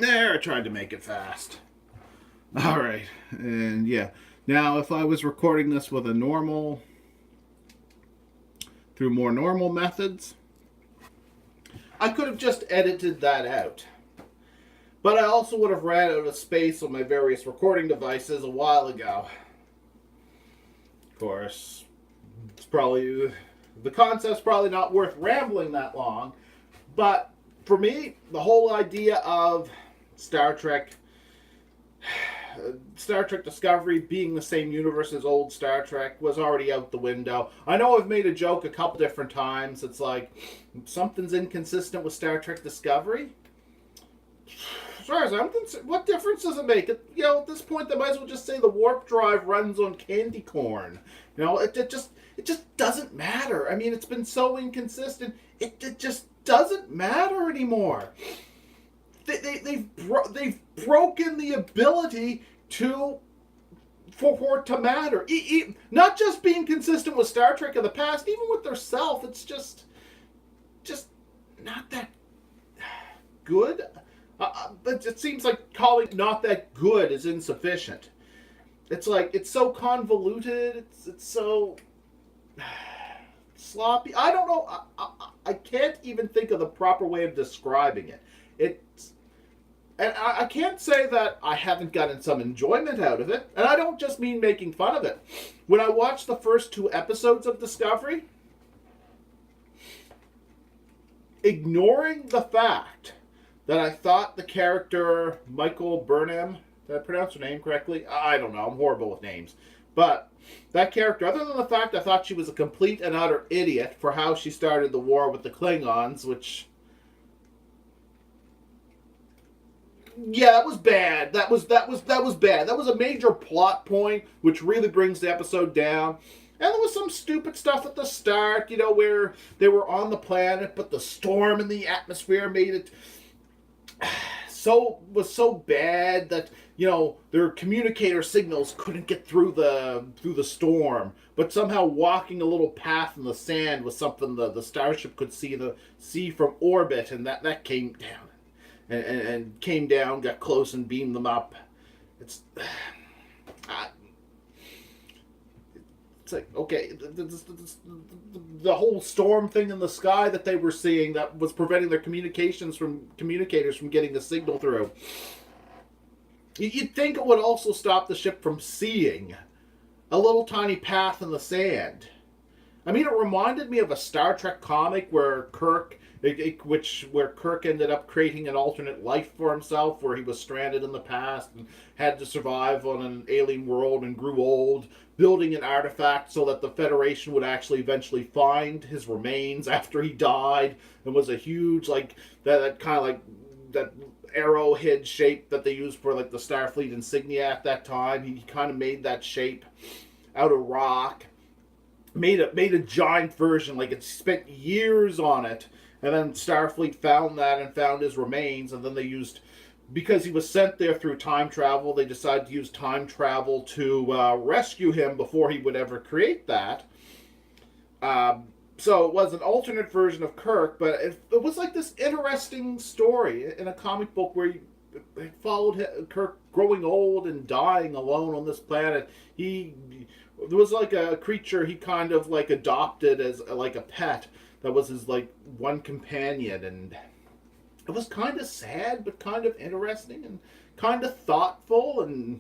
There, I tried to make it fast. All right, and yeah. Now, if I was recording this with a through more normal methods, I could have just edited that out. But I also would have ran out of space on my various recording devices a while ago. Of course, the concept's probably not worth rambling that long, but for me, the whole idea of Star Trek Discovery being the same universe as old Star Trek was already out the window. I know I've made a joke a couple different times. It's like, something's inconsistent with Star Trek Discovery. As far as I'm concerned, what difference does it make? At this point, they might as well just say the warp drive runs on candy corn. It just doesn't matter. I mean, it's been so inconsistent. It just doesn't matter anymore. They've broken the ability for it to matter. Not just being consistent with Star Trek of the past, even with their self, it's just not that good. But it seems like calling not that good is insufficient. It's like, it's so convoluted. It's so sloppy. I don't know. I can't even think of the proper way of describing it. And I can't say that I haven't gotten some enjoyment out of it. And I don't just mean making fun of it. When I watched the first 2 episodes of Discovery, ignoring the fact that I thought the character Michael Burnham, did I pronounce her name correctly? I don't know. I'm horrible with names. But that character, other than the fact I thought she was a complete and utter idiot for how she started the war with the Klingons, which... yeah, that was bad. That was bad. That was a major plot point, which really brings the episode down. And there was some stupid stuff at the start, where they were on the planet, but the storm in the atmosphere made it so bad that their communicator signals couldn't get through the storm. But somehow walking a little path in the sand was something the starship could see from orbit, and that came down. And came down, got close, and beamed them up. It's like, okay, the whole storm thing in the sky that they were seeing that was preventing their communicators from getting the signal through. You'd think it would also stop the ship from seeing a little tiny path in the sand. I mean, it reminded me of a Star Trek comic where Kirk ended up creating an alternate life for himself, where he was stranded in the past and had to survive on an alien world and grew old, building an artifact so that the Federation would actually eventually find his remains after he died. It was a huge, that kind of that arrowhead shape that they used for the Starfleet insignia at that time. He kind of made that shape out of rock, made a giant version, it spent years on it. And then Starfleet found that and found his remains, and then they used, because he was sent there through time travel, they decided to use time travel to rescue him before he would ever create that. So it was an alternate version of Kirk, but it was like this interesting story in a comic book where it followed Kirk growing old and dying alone on this planet. There was a creature he kind of adopted as a pet. That was his one companion, and it was kind of sad, but kind of interesting and kind of thoughtful, and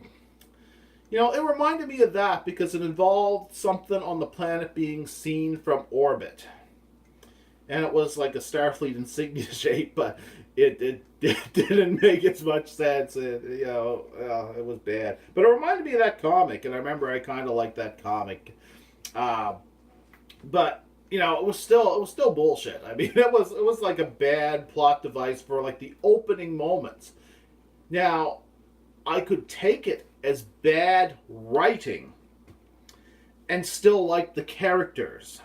it reminded me of that because it involved something on the planet being seen from orbit, and it was like a Starfleet insignia shape, but it didn't make as much sense. It was bad, but it reminded me of that comic, and I remember I kind of liked that comic, but. It was still bullshit. I mean, it was like a bad plot device for the opening moments. Now, I could take it as bad writing and still like the characters,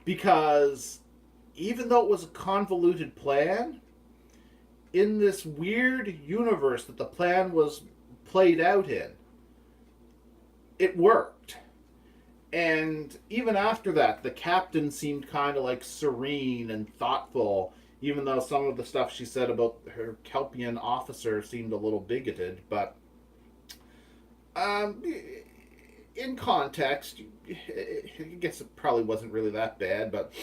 because even though it was a convoluted plan, in this weird universe that the plan was played out in, it worked. And even after that, the captain seemed kind of serene and thoughtful, even though some of the stuff she said about her Kelpian officer seemed a little bigoted. But um, in context, I guess it probably wasn't really that bad. But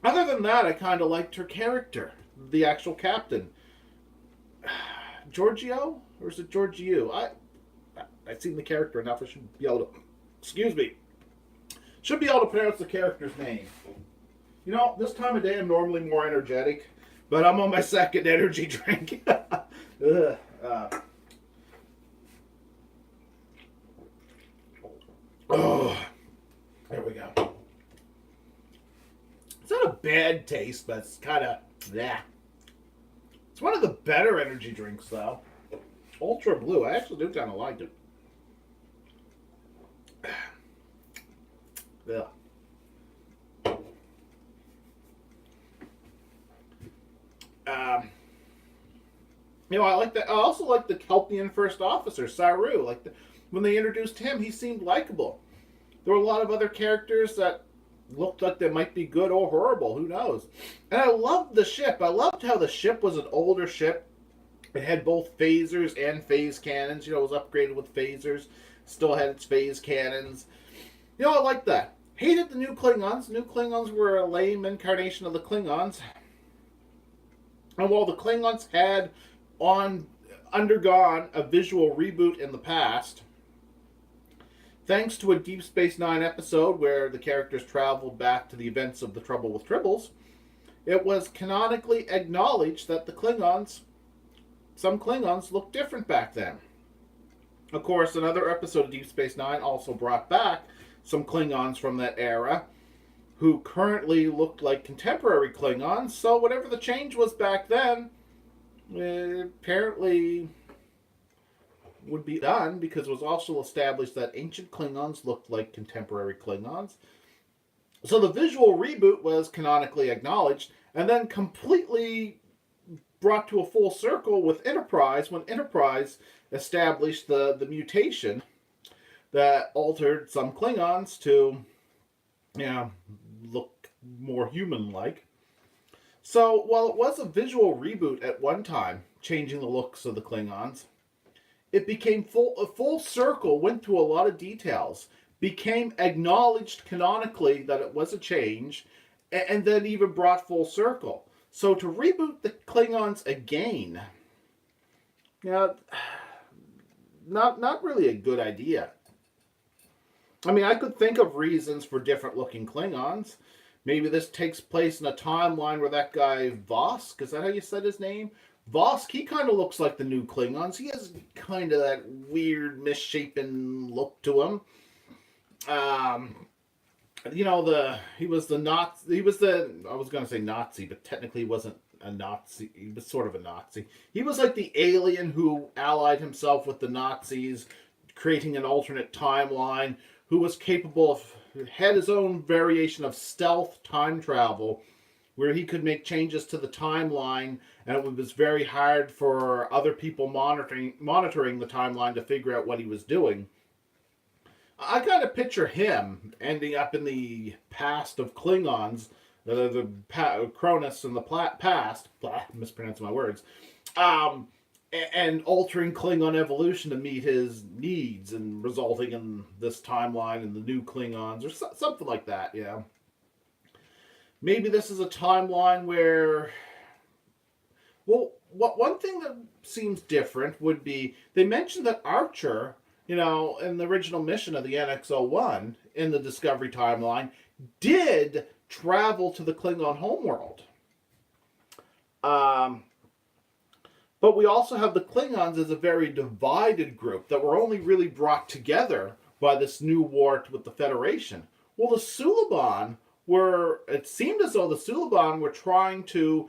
other than that, I kind of liked her character, the actual captain. Giorgio? Or is it Giorgio? I've seen the character enough. I should be able to. Excuse me. Should be able to pronounce the character's name. You know, this time of day I'm normally more energetic, but I'm on my second energy drink. Ugh, oh, there we go. It's not a bad taste, but it's kind of, yeah. It's one of the better energy drinks, though. Ultra Blue. I actually do kind of like it. Yeah. You know, I like that. I also like the Kelpian first officer, Saru. When they introduced him, he seemed likable. There were a lot of other characters that looked like they might be good or horrible. Who knows? And I loved the ship. I loved how the ship was an older ship. It had both phasers and phase cannons. You know, it was upgraded with phasers. Still had its phase cannons. You know, I like that. Hated the new Klingons. New Klingons were a lame incarnation of the Klingons. And while the Klingons had undergone a visual reboot in the past, thanks to a Deep Space Nine episode where the characters traveled back to the events of the Trouble with Tribbles, it was canonically acknowledged that some Klingons looked different back then. Of course, another episode of Deep Space Nine also brought back some Klingons from that era who currently looked like contemporary Klingons, so whatever the change was back then, apparently would be done, because it was also established that ancient Klingons looked like contemporary Klingons. So the visual reboot was canonically acknowledged, and then completely brought to a full circle with Enterprise, when Enterprise established the mutation that altered some Klingons to, look more human-like. So while it was a visual reboot at one time, changing the looks of the Klingons, it became a full circle, went through a lot of details, became acknowledged canonically that it was a change, and then even brought full circle. So to reboot the Klingons again, not really a good idea. I mean, I could think of reasons for different looking Klingons. Maybe this takes place in a timeline where that guy Vosk, is that how you said his name? Vosk, he kind of looks like the new Klingons. He has kind of that weird, misshapen look to him. He was the Nazi. I was going to say Nazi, but technically he wasn't a Nazi. He was sort of a Nazi. He was like the alien who allied himself with the Nazis, creating an alternate timeline, who was capable of, had his own variation of stealth time travel, where he could make changes to the timeline, and it was very hard for other people monitoring the timeline to figure out what he was doing. I kind of picture him ending up in the past of Klingons, Cronus in the past, mispronouncing my words, and altering Klingon evolution to meet his needs, and resulting in this timeline and the new Klingons, or something like that, yeah. Maybe this is a timeline where, one thing that seems different would be, they mentioned that Archer, in the original mission of the NX-01, in the Discovery timeline, did travel to the Klingon homeworld. But we also have the Klingons as a very divided group that were only really brought together by this new war with the Federation. Well, the Suliban it seemed as though the Suliban were trying to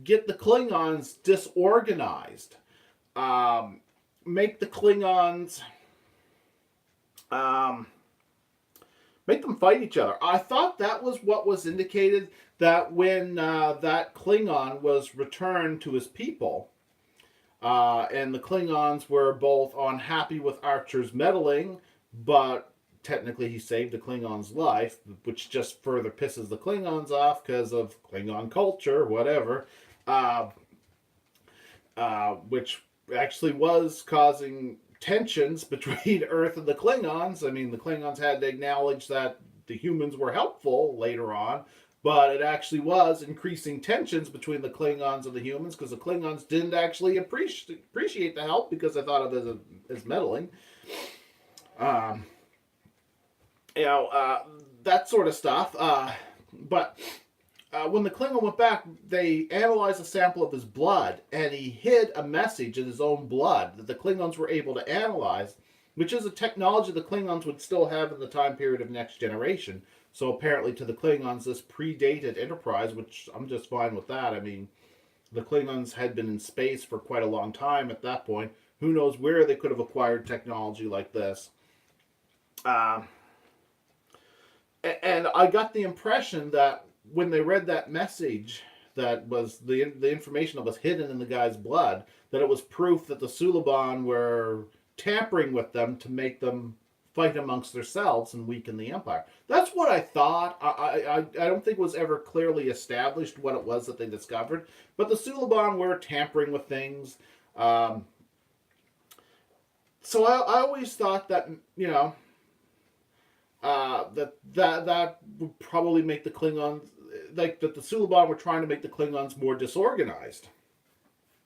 get the Klingons disorganized, make the Klingons, make them fight each other. I thought that was what was indicated, that when that Klingon was returned to his people, and the Klingons were both unhappy with Archer's meddling, but technically he saved the Klingon's life, which just further pisses the Klingons off because of Klingon culture, whatever, which actually was causing tensions between Earth and the Klingons. I mean, the Klingons had to acknowledge that the humans were helpful later on, but it actually was increasing tensions between the Klingons and the humans because the Klingons didn't actually appreciate the help because they thought of it as meddling. That sort of stuff. But when the Klingon went back, they analyzed a sample of his blood, and he hid a message in his own blood that the Klingons were able to analyze, which is a technology the Klingons would still have in the time period of Next Generation. So apparently to the Klingons, this predated Enterprise, which I'm just fine with that. I mean, the Klingons had been in space for quite a long time at that point. Who knows where they could have acquired technology like this. And I got the impression that when they read that message, that was the information that was hidden in the guy's blood, that it was proof that the Suliban were tampering with them to make them fight amongst themselves and weaken the Empire. That's what I thought. I don't think it was ever clearly established what it was that they discovered, but the Suliban were tampering with things. So I always thought that, that would probably make the Klingons, like that the Suliban were trying to make the Klingons more disorganized.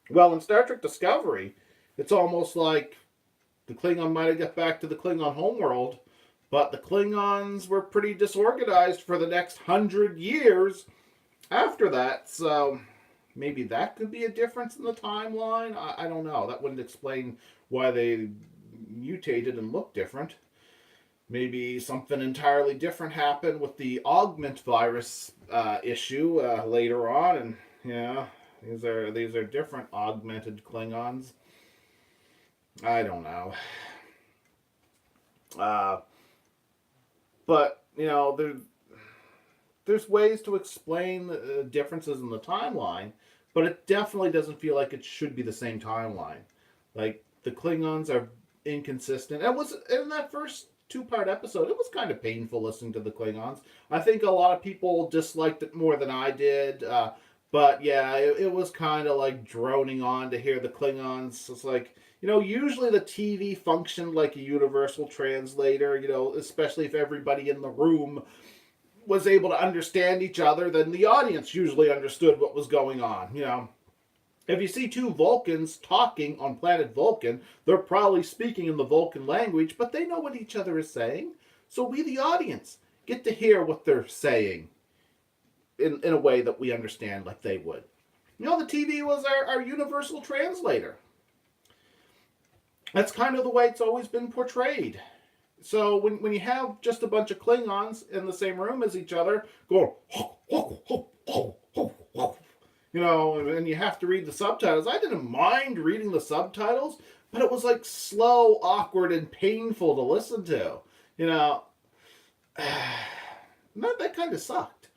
Well, in Star Trek Discovery, it's almost like the Klingon might have got back to the Klingon homeworld, but the Klingons were pretty disorganized for the next 100 years after that. So maybe that could be a difference in the timeline. I don't know. That wouldn't explain why they mutated and looked different. Maybe something entirely different happened with the augment virus issue later on, and these are different augmented Klingons. I don't know. But there's ways to explain the differences in the timeline, but it definitely doesn't feel like it should be the same timeline. Like, the Klingons are inconsistent. It was in that first 2-part episode, it was kind of painful listening to the Klingons. I think a lot of people disliked it more than I did. But yeah, it was kind of like droning on to hear the Klingons. It's like, usually the TV functioned like a universal translator, especially if everybody in the room was able to understand each other, then the audience usually understood what was going on, If you see two Vulcans talking on planet Vulcan, they're probably speaking in the Vulcan language, but they know what each other is saying. So we, the audience, get to hear what they're saying in a way that we understand like they would. The TV was our universal translator. That's kind of the way it's always been portrayed. So when you have just a bunch of Klingons in the same room as each other, going, and you have to read the subtitles. I didn't mind reading the subtitles, but it was like slow, awkward, and painful to listen to. That kind of sucked.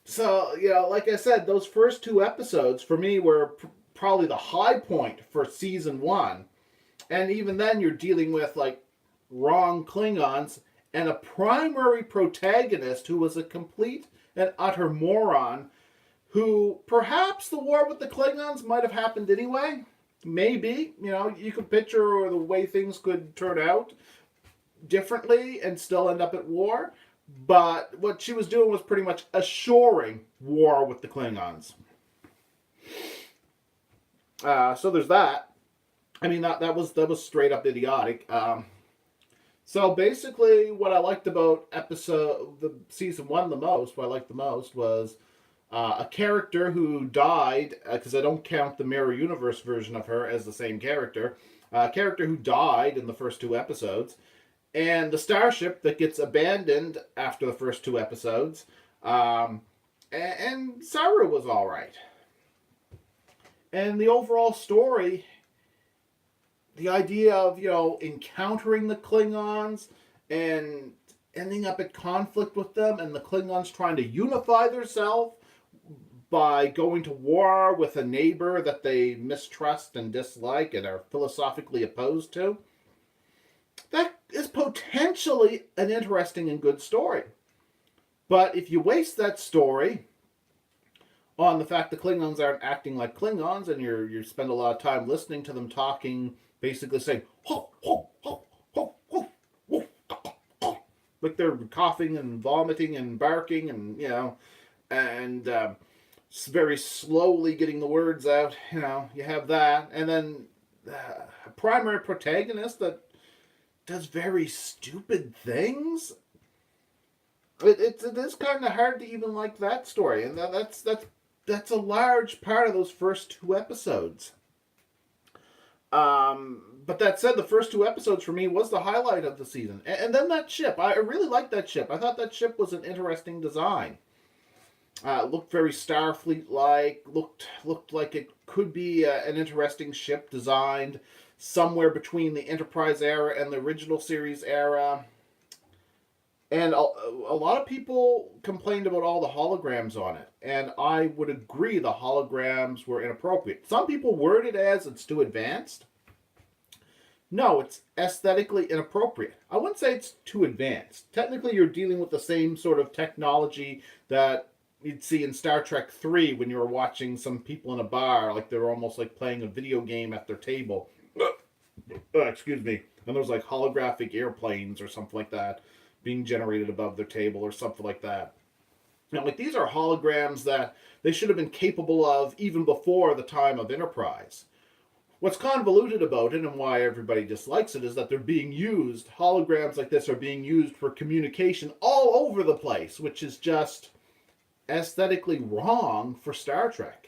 So, like I said, those first 2 episodes for me were probably the high point for season 1. And even then, you're dealing with, like, wrong Klingons and a primary protagonist who was a complete and utter moron, who perhaps the war with the Klingons might have happened anyway. Maybe. You could picture the way things could turn out differently and still end up at war. But what she was doing was pretty much assuring war with the Klingons. So there's that. I mean, that was straight up idiotic. So basically, what I liked about season 1 the most, what I liked the most was a character who died, because I don't count the Mirror Universe version of her as the same character. A character who died in the first 2 episodes. And the starship that gets abandoned after the first 2 episodes. And Saru was all right. And the overall story, the idea of, encountering the Klingons and ending up at conflict with them, and the Klingons trying to unify themselves by going to war with a neighbor that they mistrust and dislike and are philosophically opposed to. That is potentially an interesting and good story. But if you waste that story on the fact the Klingons aren't acting like Klingons, and you spend a lot of time listening to them talking, basically saying, ho, ho, ho, ho, ho, ho, like they're coughing and vomiting and barking and, and very slowly getting the words out, you have that. And then a primary protagonist that does very stupid things. It is kind of hard to even like that story, and that's a large part of those first 2 episodes. But that said, the first 2 episodes for me was the highlight of the season, and then that ship. I really liked that ship. I thought that ship was an interesting design. Looked very Starfleet-like. Looked like it could be an interesting ship designed somewhere between the Enterprise era and the original series era. And a lot of people complained about all the holograms on it. And I would agree the holograms were inappropriate. Some people word it as it's too advanced. No, it's aesthetically inappropriate. I wouldn't say it's too advanced. Technically, you're dealing with the same sort of technology that you'd see in Star Trek 3 when you were watching some people in a bar, like they were almost like playing a video game at their table. Excuse me. And there's like holographic airplanes or something like that being generated above their table or something like that. Now, like, these are holograms that they should have been capable of even before the time of Enterprise. What's convoluted about it and why everybody dislikes it is that they're being used, holograms like this are being used for communication all over the place, which is just aesthetically wrong for Star Trek.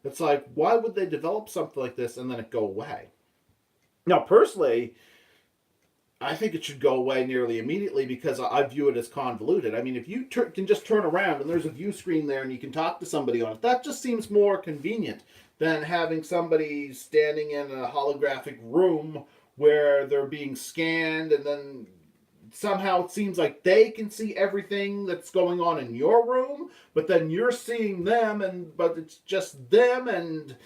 It's like, why would they develop something like this and then it go away? Now, personally, I think it should go away nearly immediately because I view it as convoluted. I mean, if you can just turn around and there's a view screen there and you can talk to somebody on it, that just seems more convenient than having somebody standing in a holographic room where they're being scanned and then somehow it seems like they can see everything that's going on in your room, but then you're seeing them, but it's just them, and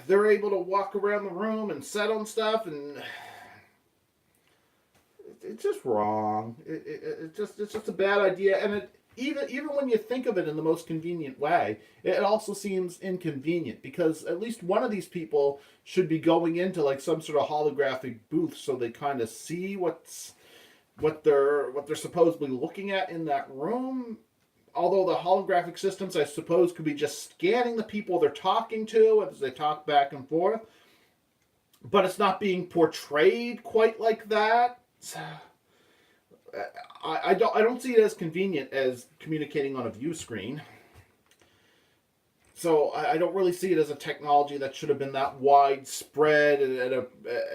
they're able to walk around the room and set on stuff, and it's just wrong. It's just a bad idea, and even when you think of it in the most convenient way, it also seems inconvenient because at least one of these people should be going into like some sort of holographic booth so they kind of see what they're supposedly looking at in that room. Although the holographic systems, I suppose, could be just scanning the people they're talking to as they talk back and forth, but it's not being portrayed quite like that. I don't see it as convenient as communicating on a view screen. So I don't really see it as a technology that should have been that widespread and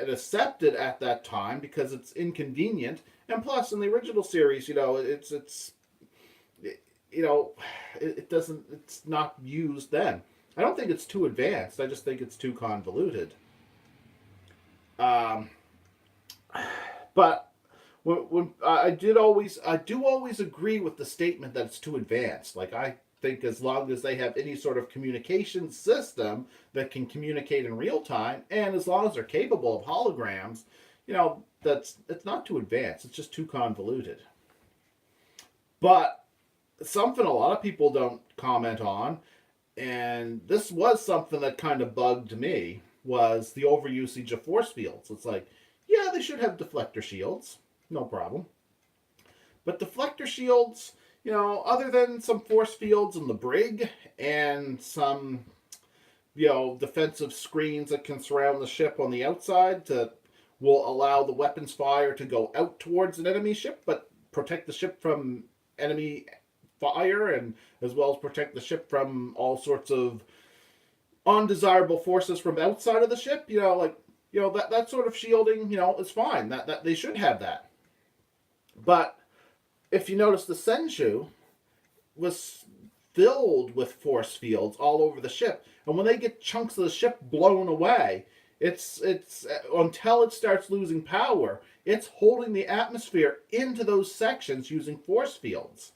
accepted at that time because it's inconvenient. And plus, in the original series, it's not used then. I don't think it's too advanced. I just think it's too convoluted. But when I do always agree with the statement that it's too advanced. Like, I think as long as they have any sort of communication system that can communicate in real time, and as long as they're capable of holograms, it's not too advanced. It's just too convoluted. But something a lot of people don't comment on, and this was something that kind of bugged me, was the overusage of force fields. It's like, yeah, they should have deflector shields. No problem. But deflector shields, other than some force fields in the brig and some, defensive screens that can surround the ship on the outside will allow the weapons fire to go out towards an enemy ship, but protect the ship from enemy fire, and as well as protect the ship from all sorts of undesirable forces from outside of the ship. That sort of shielding, is fine. That they should have that. But if you notice, the Senshu was filled with force fields all over the ship, and when they get chunks of the ship blown away, it's until it starts losing power, it's holding the atmosphere into those sections using force fields.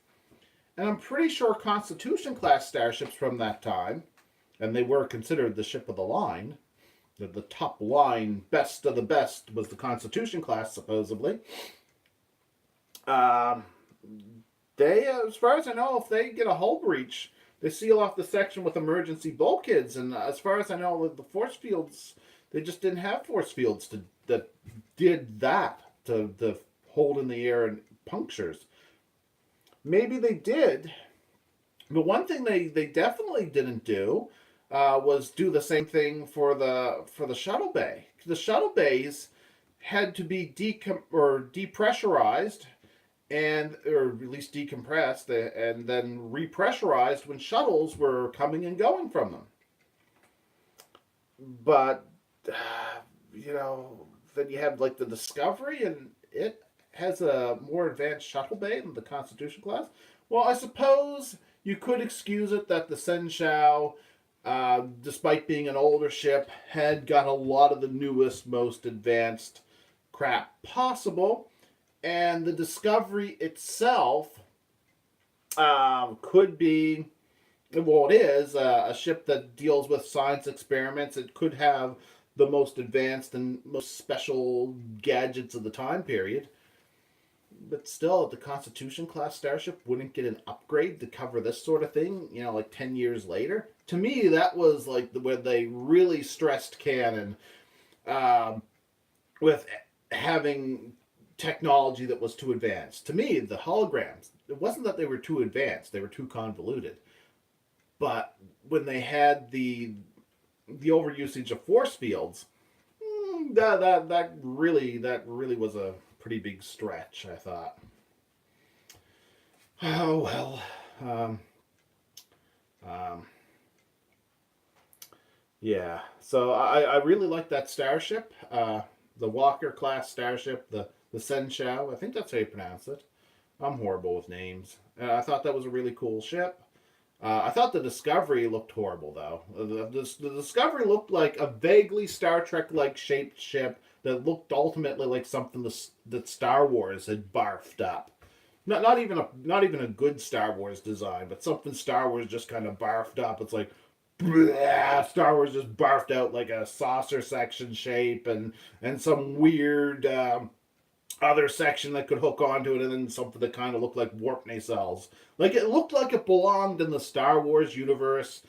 And I'm pretty sure Constitution-class starships from that time, and they were considered the ship of the line, the top line, best of the best was the Constitution-class, supposedly. Um, they, as far as I know, if they get a hull breach, they seal off the section with emergency bulkheads. And as far as I know, the force fields, they just didn't have force fields that did that to hold in the air and punctures. Maybe they did, but one thing they definitely didn't do was do the same thing for the shuttle bay. The shuttle bays had to be depressurized and or at least decompressed and then repressurized when shuttles were coming and going from them. But then you have like the Discovery, and it has a more advanced shuttle bay than the Constitution class. Well, I suppose you could excuse it that the Senshao, despite being an older ship, had got a lot of the newest, most advanced crap possible. And the Discovery itself could be, well, it is a ship that deals with science experiments. It could have the most advanced and most special gadgets of the time period. But still, the Constitution-class starship wouldn't get an upgrade to cover this sort of thing, like 10 years later. To me, that was like where they really stressed canon with having technology that was too advanced. To me, the holograms, it wasn't that they were too advanced, they were too convoluted. But when they had the overusage of force fields, that really was a pretty big stretch, I thought. Oh well. Yeah. So I really like that starship. The Walker class starship, the Senshao. I think that's how you pronounce it. I'm horrible with names. I thought that was a really cool ship. I thought the Discovery looked horrible, though. The Discovery looked like a vaguely Star Trek-like shaped ship that looked ultimately like something that Star Wars had barfed up. Not even a good Star Wars design, but something Star Wars just kind of barfed up. It's like, bleh, Star Wars just barfed out like a saucer section shape and some weird other section that could hook onto it, and then something that kind of looked like warp nacelles. Like, it looked like it belonged in the Star Wars universe,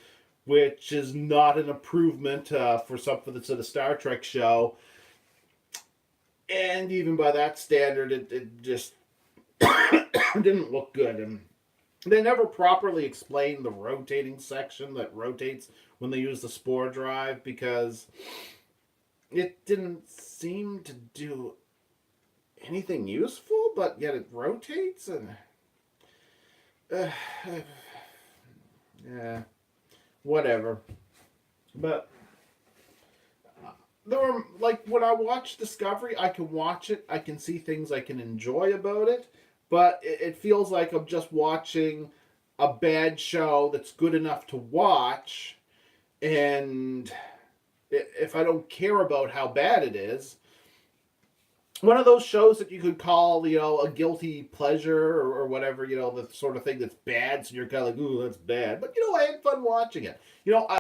which is not an improvement for something that's at a Star Trek show. And even by that standard, it just didn't look good. And they never properly explained the rotating section that rotates when they use the spore drive, because it didn't seem to do anything useful, but yet it rotates. And yeah, whatever. But there were, like, when I watch Discovery, I can watch it, I can see things I can enjoy about it, but it feels like I'm just watching a bad show that's good enough to watch, and if I don't care about how bad it is, one of those shows that you could call, a guilty pleasure or whatever, the sort of thing that's bad, so you're kind of like, ooh, that's bad. But, I had fun watching it.